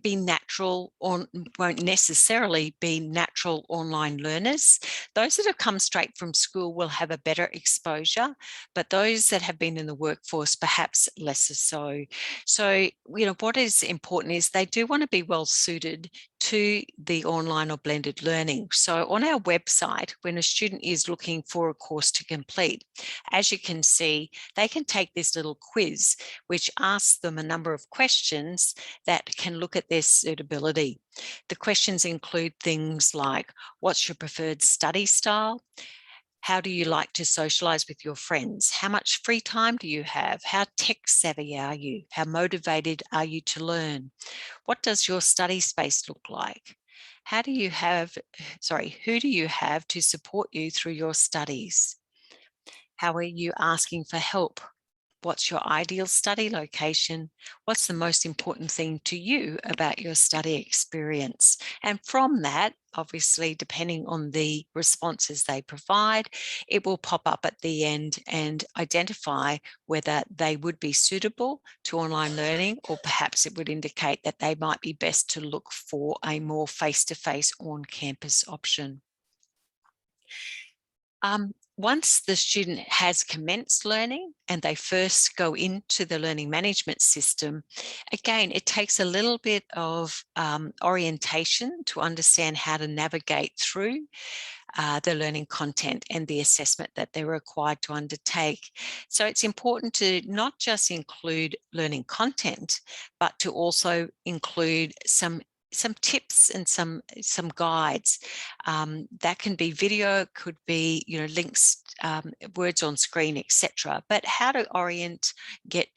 necessarily be natural online learners. Those that have come straight from school will have a better exposure, but those that have been in the workforce perhaps less so. So, you know, what is important is they do want to be well suited to the online or blended learning. So on our website, when a student is looking for a course to complete, as you can see, they can take this little quiz, which asks them a number of questions that can look at their suitability. The questions include things like, what's your preferred study style? How do you like to socialize with your friends? How much free time do you have? How tech savvy are you? How motivated are you to learn? What does your study space look like? Who do you have to support you through your studies? How are you asking for help? What's your ideal study location? What's the most important thing to you about your study experience? And from that, obviously, depending on the responses they provide, it will pop up at the end and identify whether they would be suitable to online learning, or perhaps it would indicate that they might be best to look for a more face-to-face on-campus option. Once the student has commenced learning and they first go into the learning management system, again, it takes a little bit of orientation to understand how to navigate through the learning content and the assessment that they're required to undertake. So it's important to not just include learning content, but to also include some tips and some guides. That can be video, could be, you know, links, words on screen, etc. But how to orient, to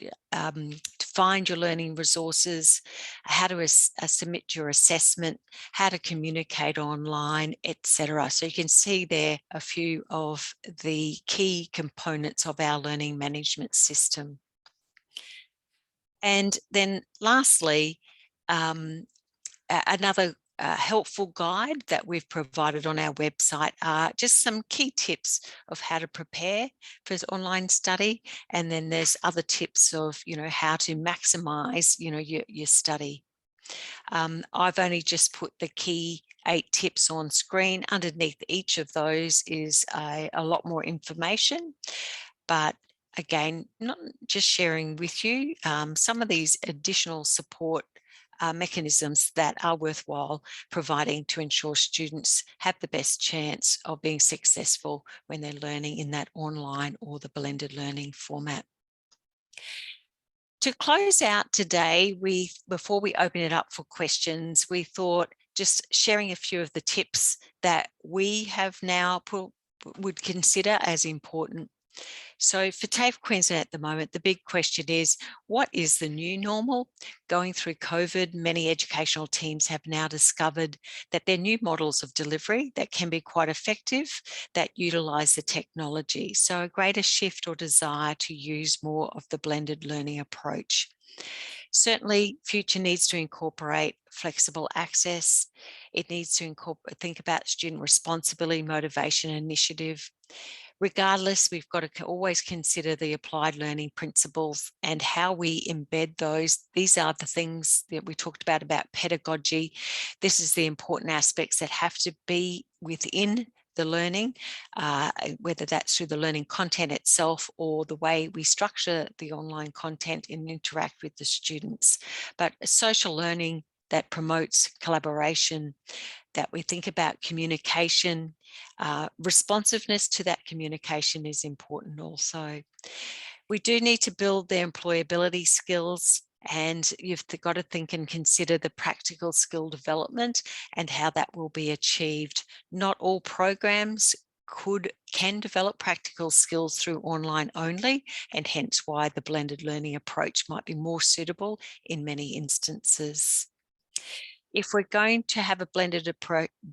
find your learning resources, how to submit your assessment, how to communicate online, etc. So you can see there a few of the key components of our learning management system. And then lastly, another helpful guide that we've provided on our website are just some key tips of how to prepare for online study. And then there's other tips of, you know, how to maximize, you know, your study. I've only just put the key 8 tips on screen. Underneath each of those is a lot more information, but again, not just sharing with you some of these additional support mechanisms that are worthwhile providing to ensure students have the best chance of being successful when they're learning in that online or the blended learning format. To close out today, before we open it up for questions, we thought just sharing a few of the tips that we have now would consider as important. So for TAFE Queensland at the moment, the big question is, what is the new normal? Going through COVID, many educational teams have now discovered that there are new models of delivery that can be quite effective, that utilise the technology. So a greater shift or desire to use more of the blended learning approach. Certainly, future needs to incorporate flexible access. It needs to think about student responsibility, motivation, initiative. Regardless, we've got to always consider the applied learning principles and how we embed those. These are the things that we talked about pedagogy. This is the important aspects that have to be within the learning, whether that's through the learning content itself or the way we structure the online content and interact with the students. But social learning that promotes collaboration, that we think about communication, responsiveness to that communication is important also. We do need to build their employability skills and you've got to think and consider the practical skill development and how that will be achieved. Not all programs can develop practical skills through online only, and hence why the blended learning approach might be more suitable in many instances. If we're going to have a blended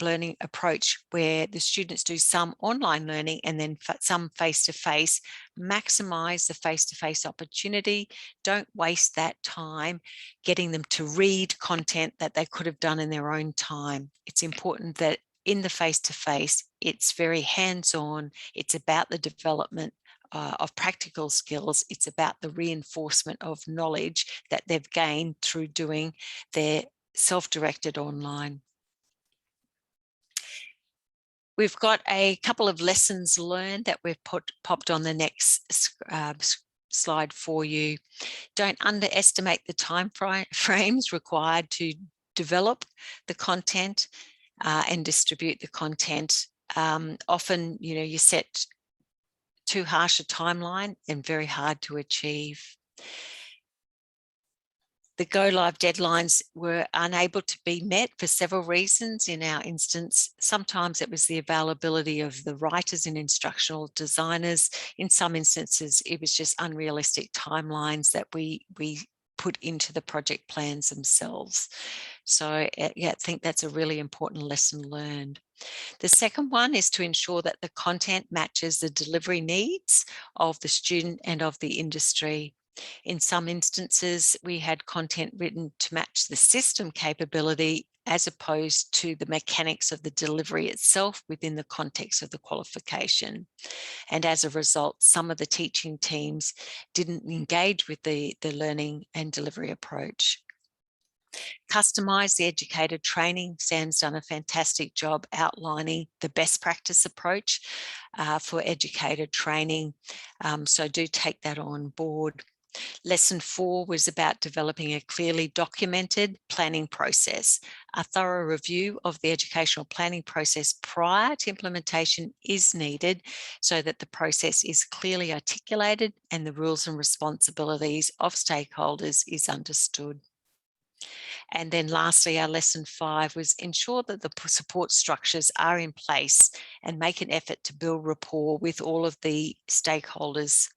learning approach where the students do some online learning and then some face-to-face, maximise the face-to-face opportunity. Don't waste that time getting them to read content that they could have done in their own time. It's important that in the face-to-face, it's very hands-on. It's about the development of practical skills. It's about the reinforcement of knowledge that they've gained through doing their self-directed online. We've got a couple of lessons learned that we've popped on the next slide for you. Don't underestimate the time frames required to develop the content and distribute the content. Often, you set too harsh a timeline and very hard to achieve. The go live deadlines were unable to be met for several reasons in our instance. Sometimes it was the availability of the writers and instructional designers. In some instances, it was just unrealistic timelines that we put into the project plans themselves. So yeah, I think that's a really important lesson learned. The second one is to ensure that the content matches the delivery needs of the student and of the industry. In some instances, we had content written to match the system capability as opposed to the mechanics of the delivery itself within the context of the qualification. And as a result, some of the teaching teams didn't engage with the learning and delivery approach. Customise the educator training. Sam's done a fantastic job outlining the best practice approach for educator training. So do take that on board. Lesson 4 was about developing a clearly documented planning process. A thorough review of the educational planning process prior to implementation is needed so that the process is clearly articulated and the rules and responsibilities of stakeholders is understood. And then lastly, our lesson 5 was ensure that the support structures are in place and make an effort to build rapport with all of the stakeholders.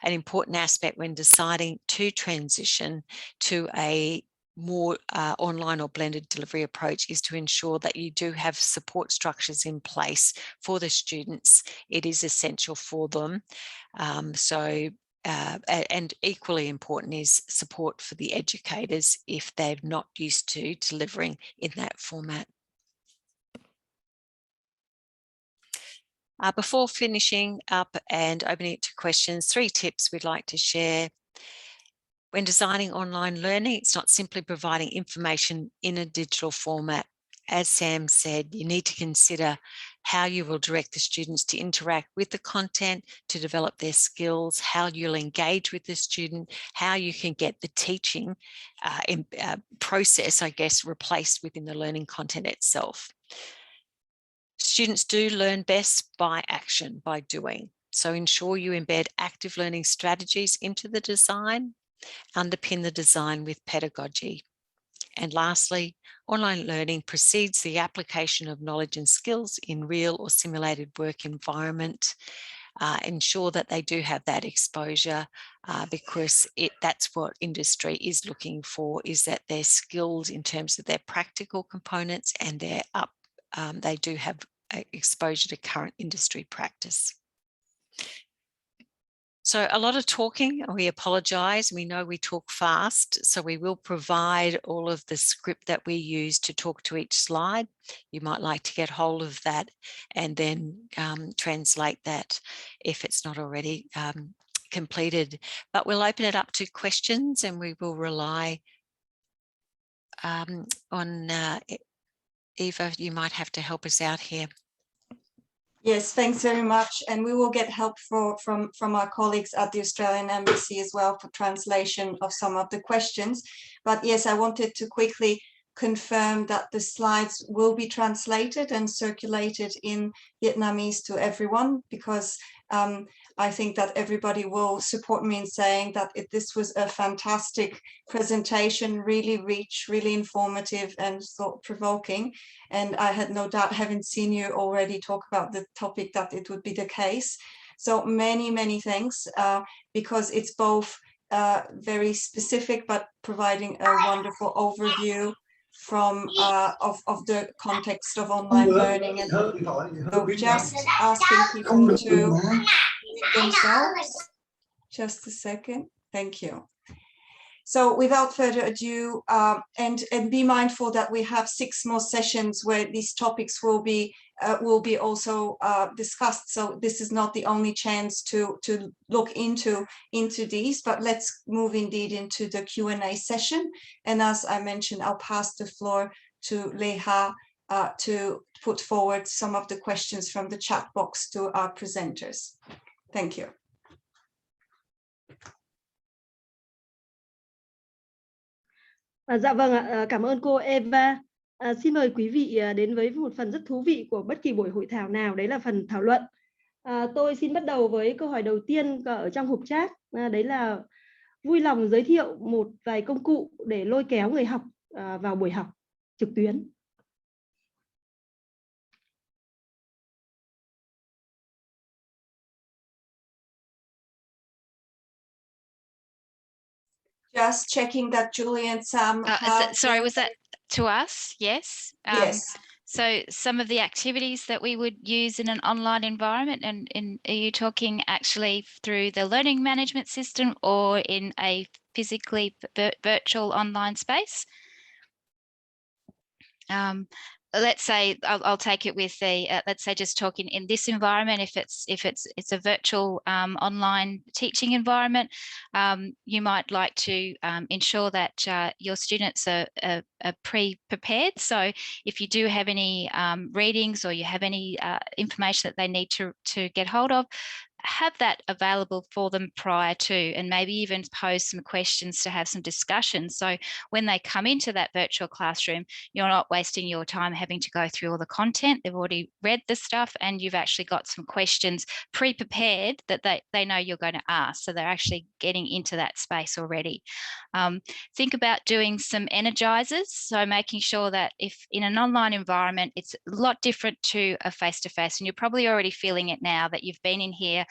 An important aspect when deciding to transition to a more online or blended delivery approach is to ensure that you do have support structures in place for the students. It is essential for them. And equally important is support for the educators if they're not used to delivering in that format. Before finishing up and opening it to questions, 3 tips we'd like to share. When designing online learning, it's not simply providing information in a digital format. As Sam said, you need to consider how you will direct the students to interact with the content, to develop their skills, how you'll engage with the student, how you can get the teaching process, I guess, replaced within the learning content itself. Students do learn best by action, by doing. So ensure you embed active learning strategies into the design, underpin the design with pedagogy. And lastly, online learning precedes the application of knowledge and skills in real or simulated work environment. Ensure that they do have that exposure because that's what industry is looking for, is that they're skilled in terms of their practical components and they do have exposure to current industry practice. So a lot of talking, we apologise. We know we talk fast, so we will provide all of the script that we use to talk to each slide. You might like to get hold of that and then translate that if it's not already completed. But we'll open it up to questions and we will rely on Eva, you might have to help us out here. Yes, thanks very much. And we will get help from our colleagues at the Australian Embassy as well for translation of some of the questions. But yes, I wanted to quickly confirm that the slides will be translated and circulated in Vietnamese to everyone, because I think that everybody will support me in saying that this was a fantastic presentation, really rich, really informative and thought-provoking. And I had no doubt, having seen you already talk about the topic, that it would be the case. So many thanks, because it's both very specific, but providing a wonderful overview from of the context of online learning. And so just asking people to mute themselves. Just a second. Thank you. So without further ado, and be mindful that we have 6 more sessions where these topics will be also discussed. So this is not the only chance to look into these, but let's move indeed into the Q&A session. And as I mentioned, I'll pass the floor to Leha to put forward some of the questions from the chat box to our presenters. Thank you. Dạ vâng ạ, cảm ơn cô Eva. Xin mời quý vị đến với một phần rất thú vị của bất kỳ buổi hội thảo nào, đấy là phần thảo luận. Tôi xin bắt đầu với câu hỏi đầu tiên ở trong hộp chat, đấy là vui lòng giới thiệu một vài công cụ để lôi kéo người học vào buổi học trực tuyến. Just checking that Julie and Sam have... Sorry, was that to us? Yes. Yes. So some of the activities that we would use in an online environment, and are you talking actually through the learning management system or in a physically virtual online space? Let's say I'll take it with the let's say just talking in this environment. If it's a virtual online teaching environment, you might like to ensure that your students are pre-prepared. So if you do have any readings or you have any information that they need to get hold of, have that available for them prior to, and maybe even pose some questions to have some discussion. So when they come into that virtual classroom, you're not wasting your time having to go through all the content. They've already read the stuff and you've actually got some questions pre-prepared that they know you're going to ask. So they're actually getting into that space already. Think about doing some energizers. So making sure that if in an online environment, it's a lot different to a face-to-face, and you're probably already feeling it now that you've been in here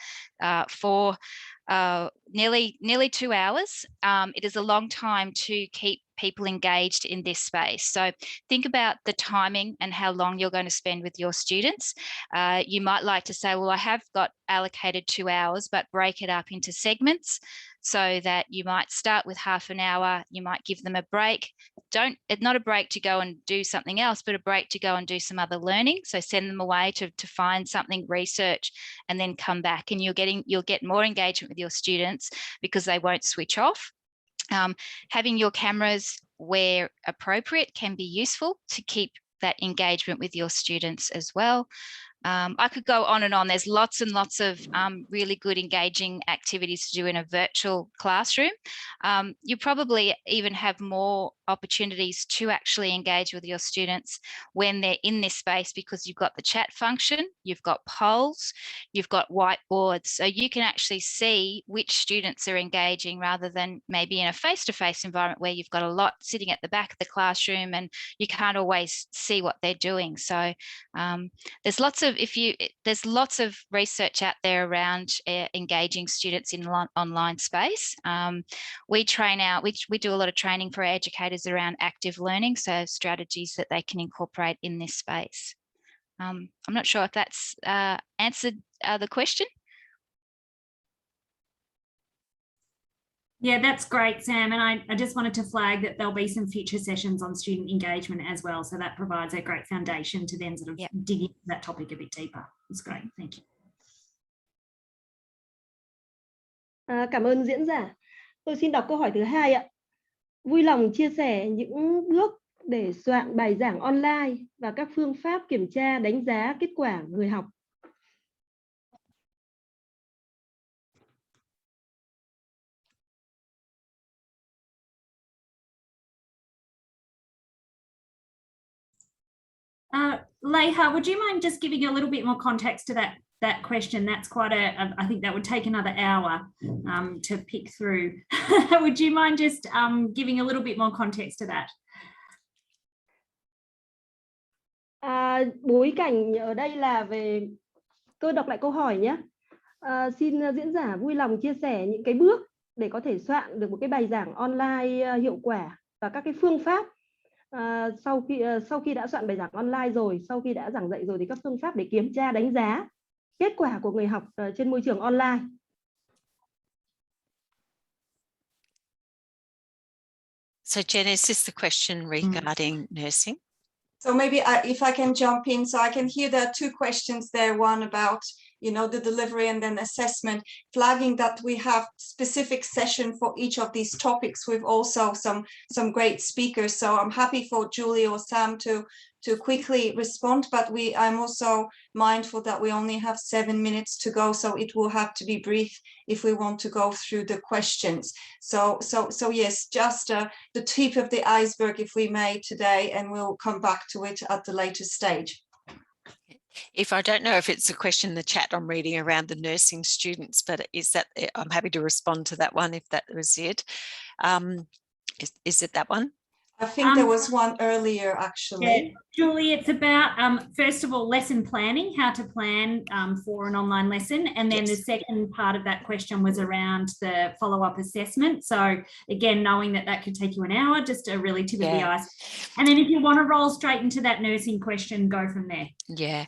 for nearly 2 hours. It is a long time to keep people engaged in this space. So think about the timing and how long you're going to spend with your students. You might like to say, well, I have got allocated 2 hours, but break it up into segments so that you might start with half an hour. You might give them a break. It's not a break to go and do something else, but a break to go and do some other learning. So send them away to find something, research, and then come back, and you'll get more engagement with your students because they won't switch off. Having your cameras where appropriate can be useful to keep that engagement with your students as well. I could go on and on. There's lots and lots of really good engaging activities to do in a virtual classroom. You probably even have more opportunities to actually engage with your students when they're in this space, because you've got the chat function, you've got polls, you've got whiteboards. So you can actually see which students are engaging, rather than maybe in a face-to-face environment where you've got a lot sitting at the back of the classroom and you can't always see what they're doing. So there's lots of research out there around engaging students in online space. We do a lot of training for our educators around active learning, so strategies that they can incorporate in this space. I'm not sure if that's answered the question. Yeah, that's great, Sam. And I just wanted to flag that there'll be some future sessions on student engagement as well. So that provides a great foundation to then sort of dig into that topic a bit deeper. That's great. Thank you. Cảm ơn diễn giả. Tôi xin đọc câu hỏi thứ 2 ạ. Vui lòng chia sẻ những bước để soạn bài giảng online và các phương pháp kiểm tra đánh giá kết quả người học. Leha, would you mind just giving a little bit more context to that that question. That's quite I think that would take another hour to pick through. Would you mind just giving a little bit more context to that? Bối cảnh ở đây là về, tôi đọc lại câu hỏi nhé. Xin diễn giả vui lòng chia sẻ những cái bước để có thể soạn được một cái bài giảng online hiệu quả và các cái phương pháp sau khi đã soạn bài giảng online rồi, sau khi đã giảng dạy rồi thì các phương pháp để kiểm tra đánh giá kết quả của người học trên môi trường online. So Jen, is this the question regarding nursing? So maybe if I can jump in, so I can hear there are two questions there, one about, you know, the delivery and then assessment, flagging that we have specific session for each of these topics with also some great speakers. So I'm happy for Julie or Sam to quickly respond, but I'm also mindful that we only have 7 minutes to go, so it will have to be brief if we want to go through the questions. So yes, just the tip of the iceberg, if we may, today, and we'll come back to it at the later stage. If I don't know if it's a question in the chat I'm reading around the nursing students, but is that, I'm happy to respond to that one if that was it. Is it that one? I think there was one earlier, actually. Yeah, Julie, it's about, first of all, lesson planning, how to plan for an online lesson. And then the second part of that question was around the follow-up assessment. So again, knowing that that could take you an hour, just a really tip of the ice. And then if you want to roll straight into that nursing question, go from there. Yeah,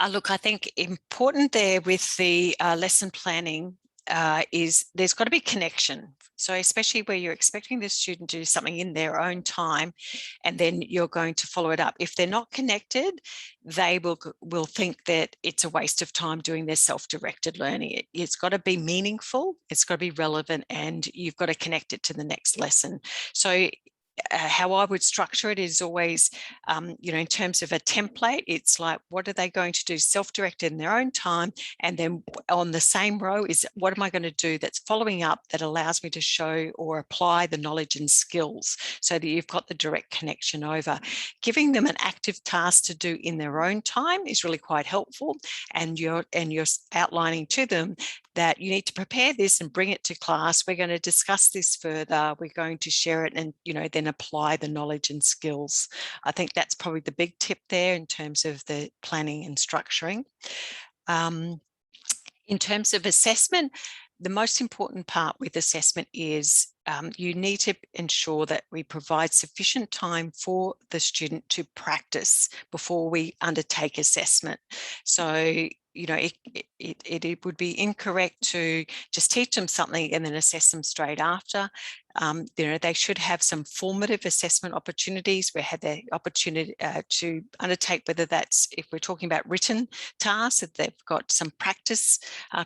look, I think important there with the lesson planning is there's got to be connection. So especially where you're expecting the student to do something in their own time, and then you're going to follow it up. If they're not connected, they will think that it's a waste of time doing their self-directed learning. It's got to be meaningful, it's got to be relevant, and you've got to connect it to the next lesson. So how I would structure it is always, you know, in terms of a template, it's like, what are they going to do self-directed in their own time? And then on the same row is, what am I going to do that's following up that allows me to show or apply the knowledge and skills so that you've got the direct connection over. Giving them an active task to do in their own time is really quite helpful. And you're outlining to them that you need to prepare this and bring it to class. We're going to discuss this further. We're going to share it and, you know, then apply the knowledge and skills. I think that's probably the big tip there in terms of the planning and structuring. In terms of assessment, the most important part with assessment is you need to ensure that we provide sufficient time for the student to practice before we undertake assessment. So, you know, it would be incorrect to just teach them something and then assess them straight after. You know, they should have some formative assessment opportunities where have the opportunity to undertake, whether that's, if we're talking about written tasks, that they've got some practice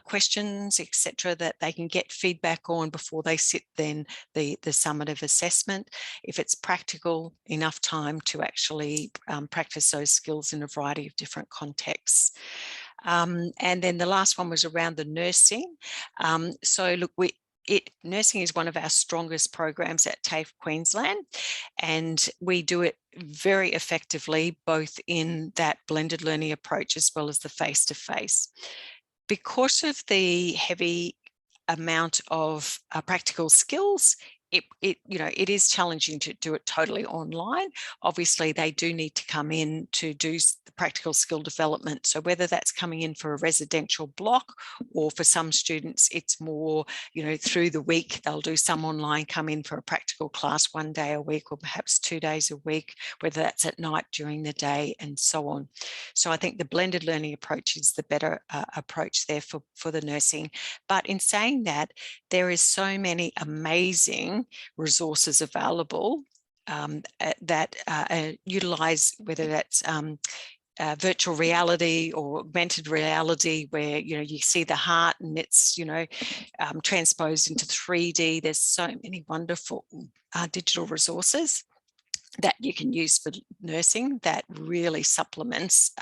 questions, etc., that they can get feedback on before they sit then the summative assessment. If it's practical, enough time to actually practice those skills in a variety of different contexts. And then the last one was around the nursing. So look, nursing is one of our strongest programs at TAFE Queensland, and we do it very effectively, both in that blended learning approach as well as the face-to-face. Because of the heavy amount of practical skills, it is challenging to do it totally online. Obviously, they do need to come in to do the practical skill development. So whether that's coming in for a residential block, or for some students, it's more, you know, through the week, they'll do some online, come in for a practical class 1 day a week, or perhaps 2 days a week, whether that's at night, during the day, and so on. So I think the blended learning approach is the better approach there for the nursing. But in saying that, there is so many amazing resources available that utilize, whether that's virtual reality or augmented reality, where, you know, you see the heart and it's, you know, transposed into 3D. There's so many wonderful digital resources that you can use for nursing that really supplements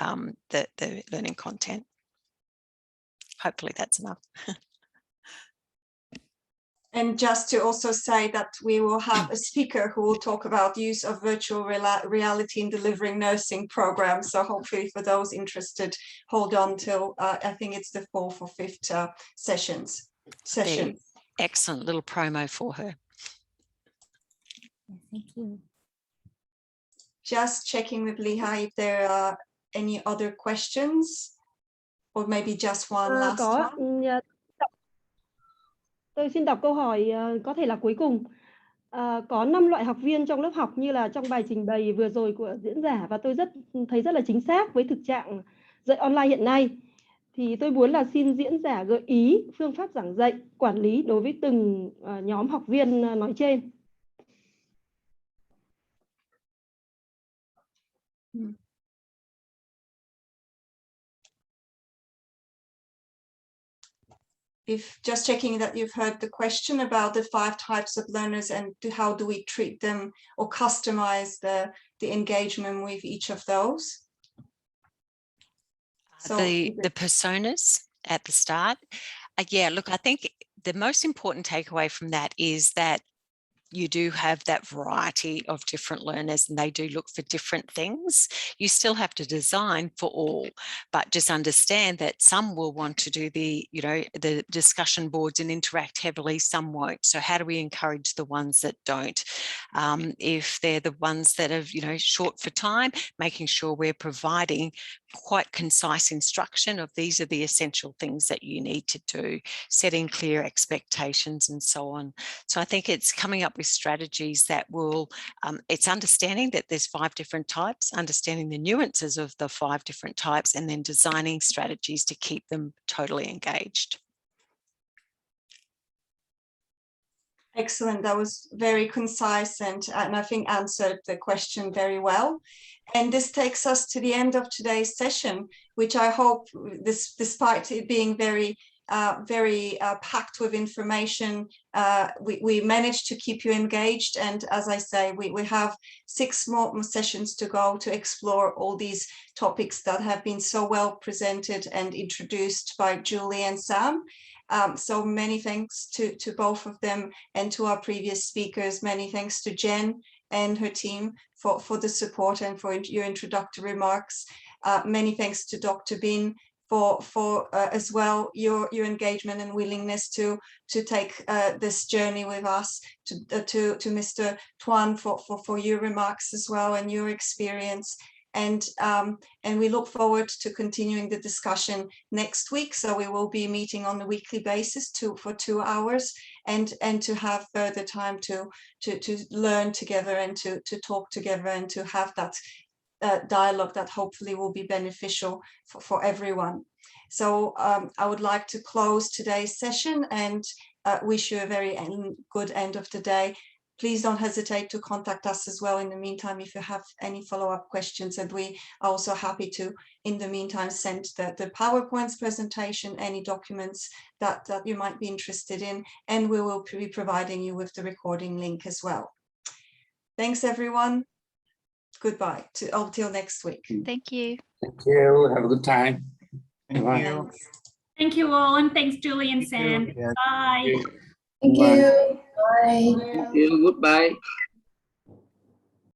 the learning content. Hopefully that's enough. And just to also say that we will have a speaker who will talk about use of virtual reality in delivering nursing programs. So hopefully for those interested, hold on till I think it's the 4th or 5th session. Excellent little promo for her. Thank you. Just checking with Lehigh if there are any other questions, or maybe just one last one. Tôi xin đọc câu hỏi có thể là cuối cùng. Có 5 loại học viên trong lớp học như là trong bài trình bày vừa rồi của diễn giả, và tôi thấy rất là chính xác với thực trạng dạy online hiện nay. Thì tôi muốn là xin diễn giả gợi ý phương pháp giảng dạy, quản lý đối với từng nhóm học viên nói trên. If just checking that you've heard the question about the 5 types of learners and how do we treat them or customize the engagement with each of those. So the personas at the start. Yeah, look, I think the most important takeaway from that is that you do have that variety of different learners and they do look for different things. You still have to design for all, but just understand that some will want to do the discussion boards and interact heavily, some won't. So how do we encourage the ones that don't? If they're the ones that are, short for time, making sure we're providing quite concise instruction of these are the essential things that you need to do, setting clear expectations and so on. So I think it's coming up with strategies that will, it's understanding that there's 5 different types, understanding the nuances of the 5 different types, and then designing strategies to keep them totally engaged. Excellent. That was very concise and I think answered the question very well. And this takes us to the end of today's session, which I hope, despite it being very packed with information, we managed to keep you engaged. And as I say, we have 6 more sessions to go to explore all these topics that have been so well presented and introduced by Julie and Sam. So many thanks to both of them and to our previous speakers. Many thanks to Jen and her team for the support and for your introductory remarks. Many thanks to Dr. Bin for as well your engagement and willingness to take this journey with us, to Mr. Tuan for your remarks as well and your experience. And we look forward to continuing the discussion next week. So we will be meeting on a weekly basis for 2 hours and to have further time to learn together and to talk together and to have that dialogue that hopefully will be beneficial for everyone. So I would like to close today's session and wish you a very good end of the day. Please don't hesitate to contact us as well in the meantime if you have any follow-up questions, and we are also happy to in the meantime send the PowerPoints presentation, any documents that you might be interested in, and we will be providing you with the recording link as well. Thanks everyone. Goodbye until next week. Thank you. Thank you. Have a good time. Thank you. Thank you all, and thanks Julie and Sam. Bye. Thank you. Bye. Thank you. Goodbye.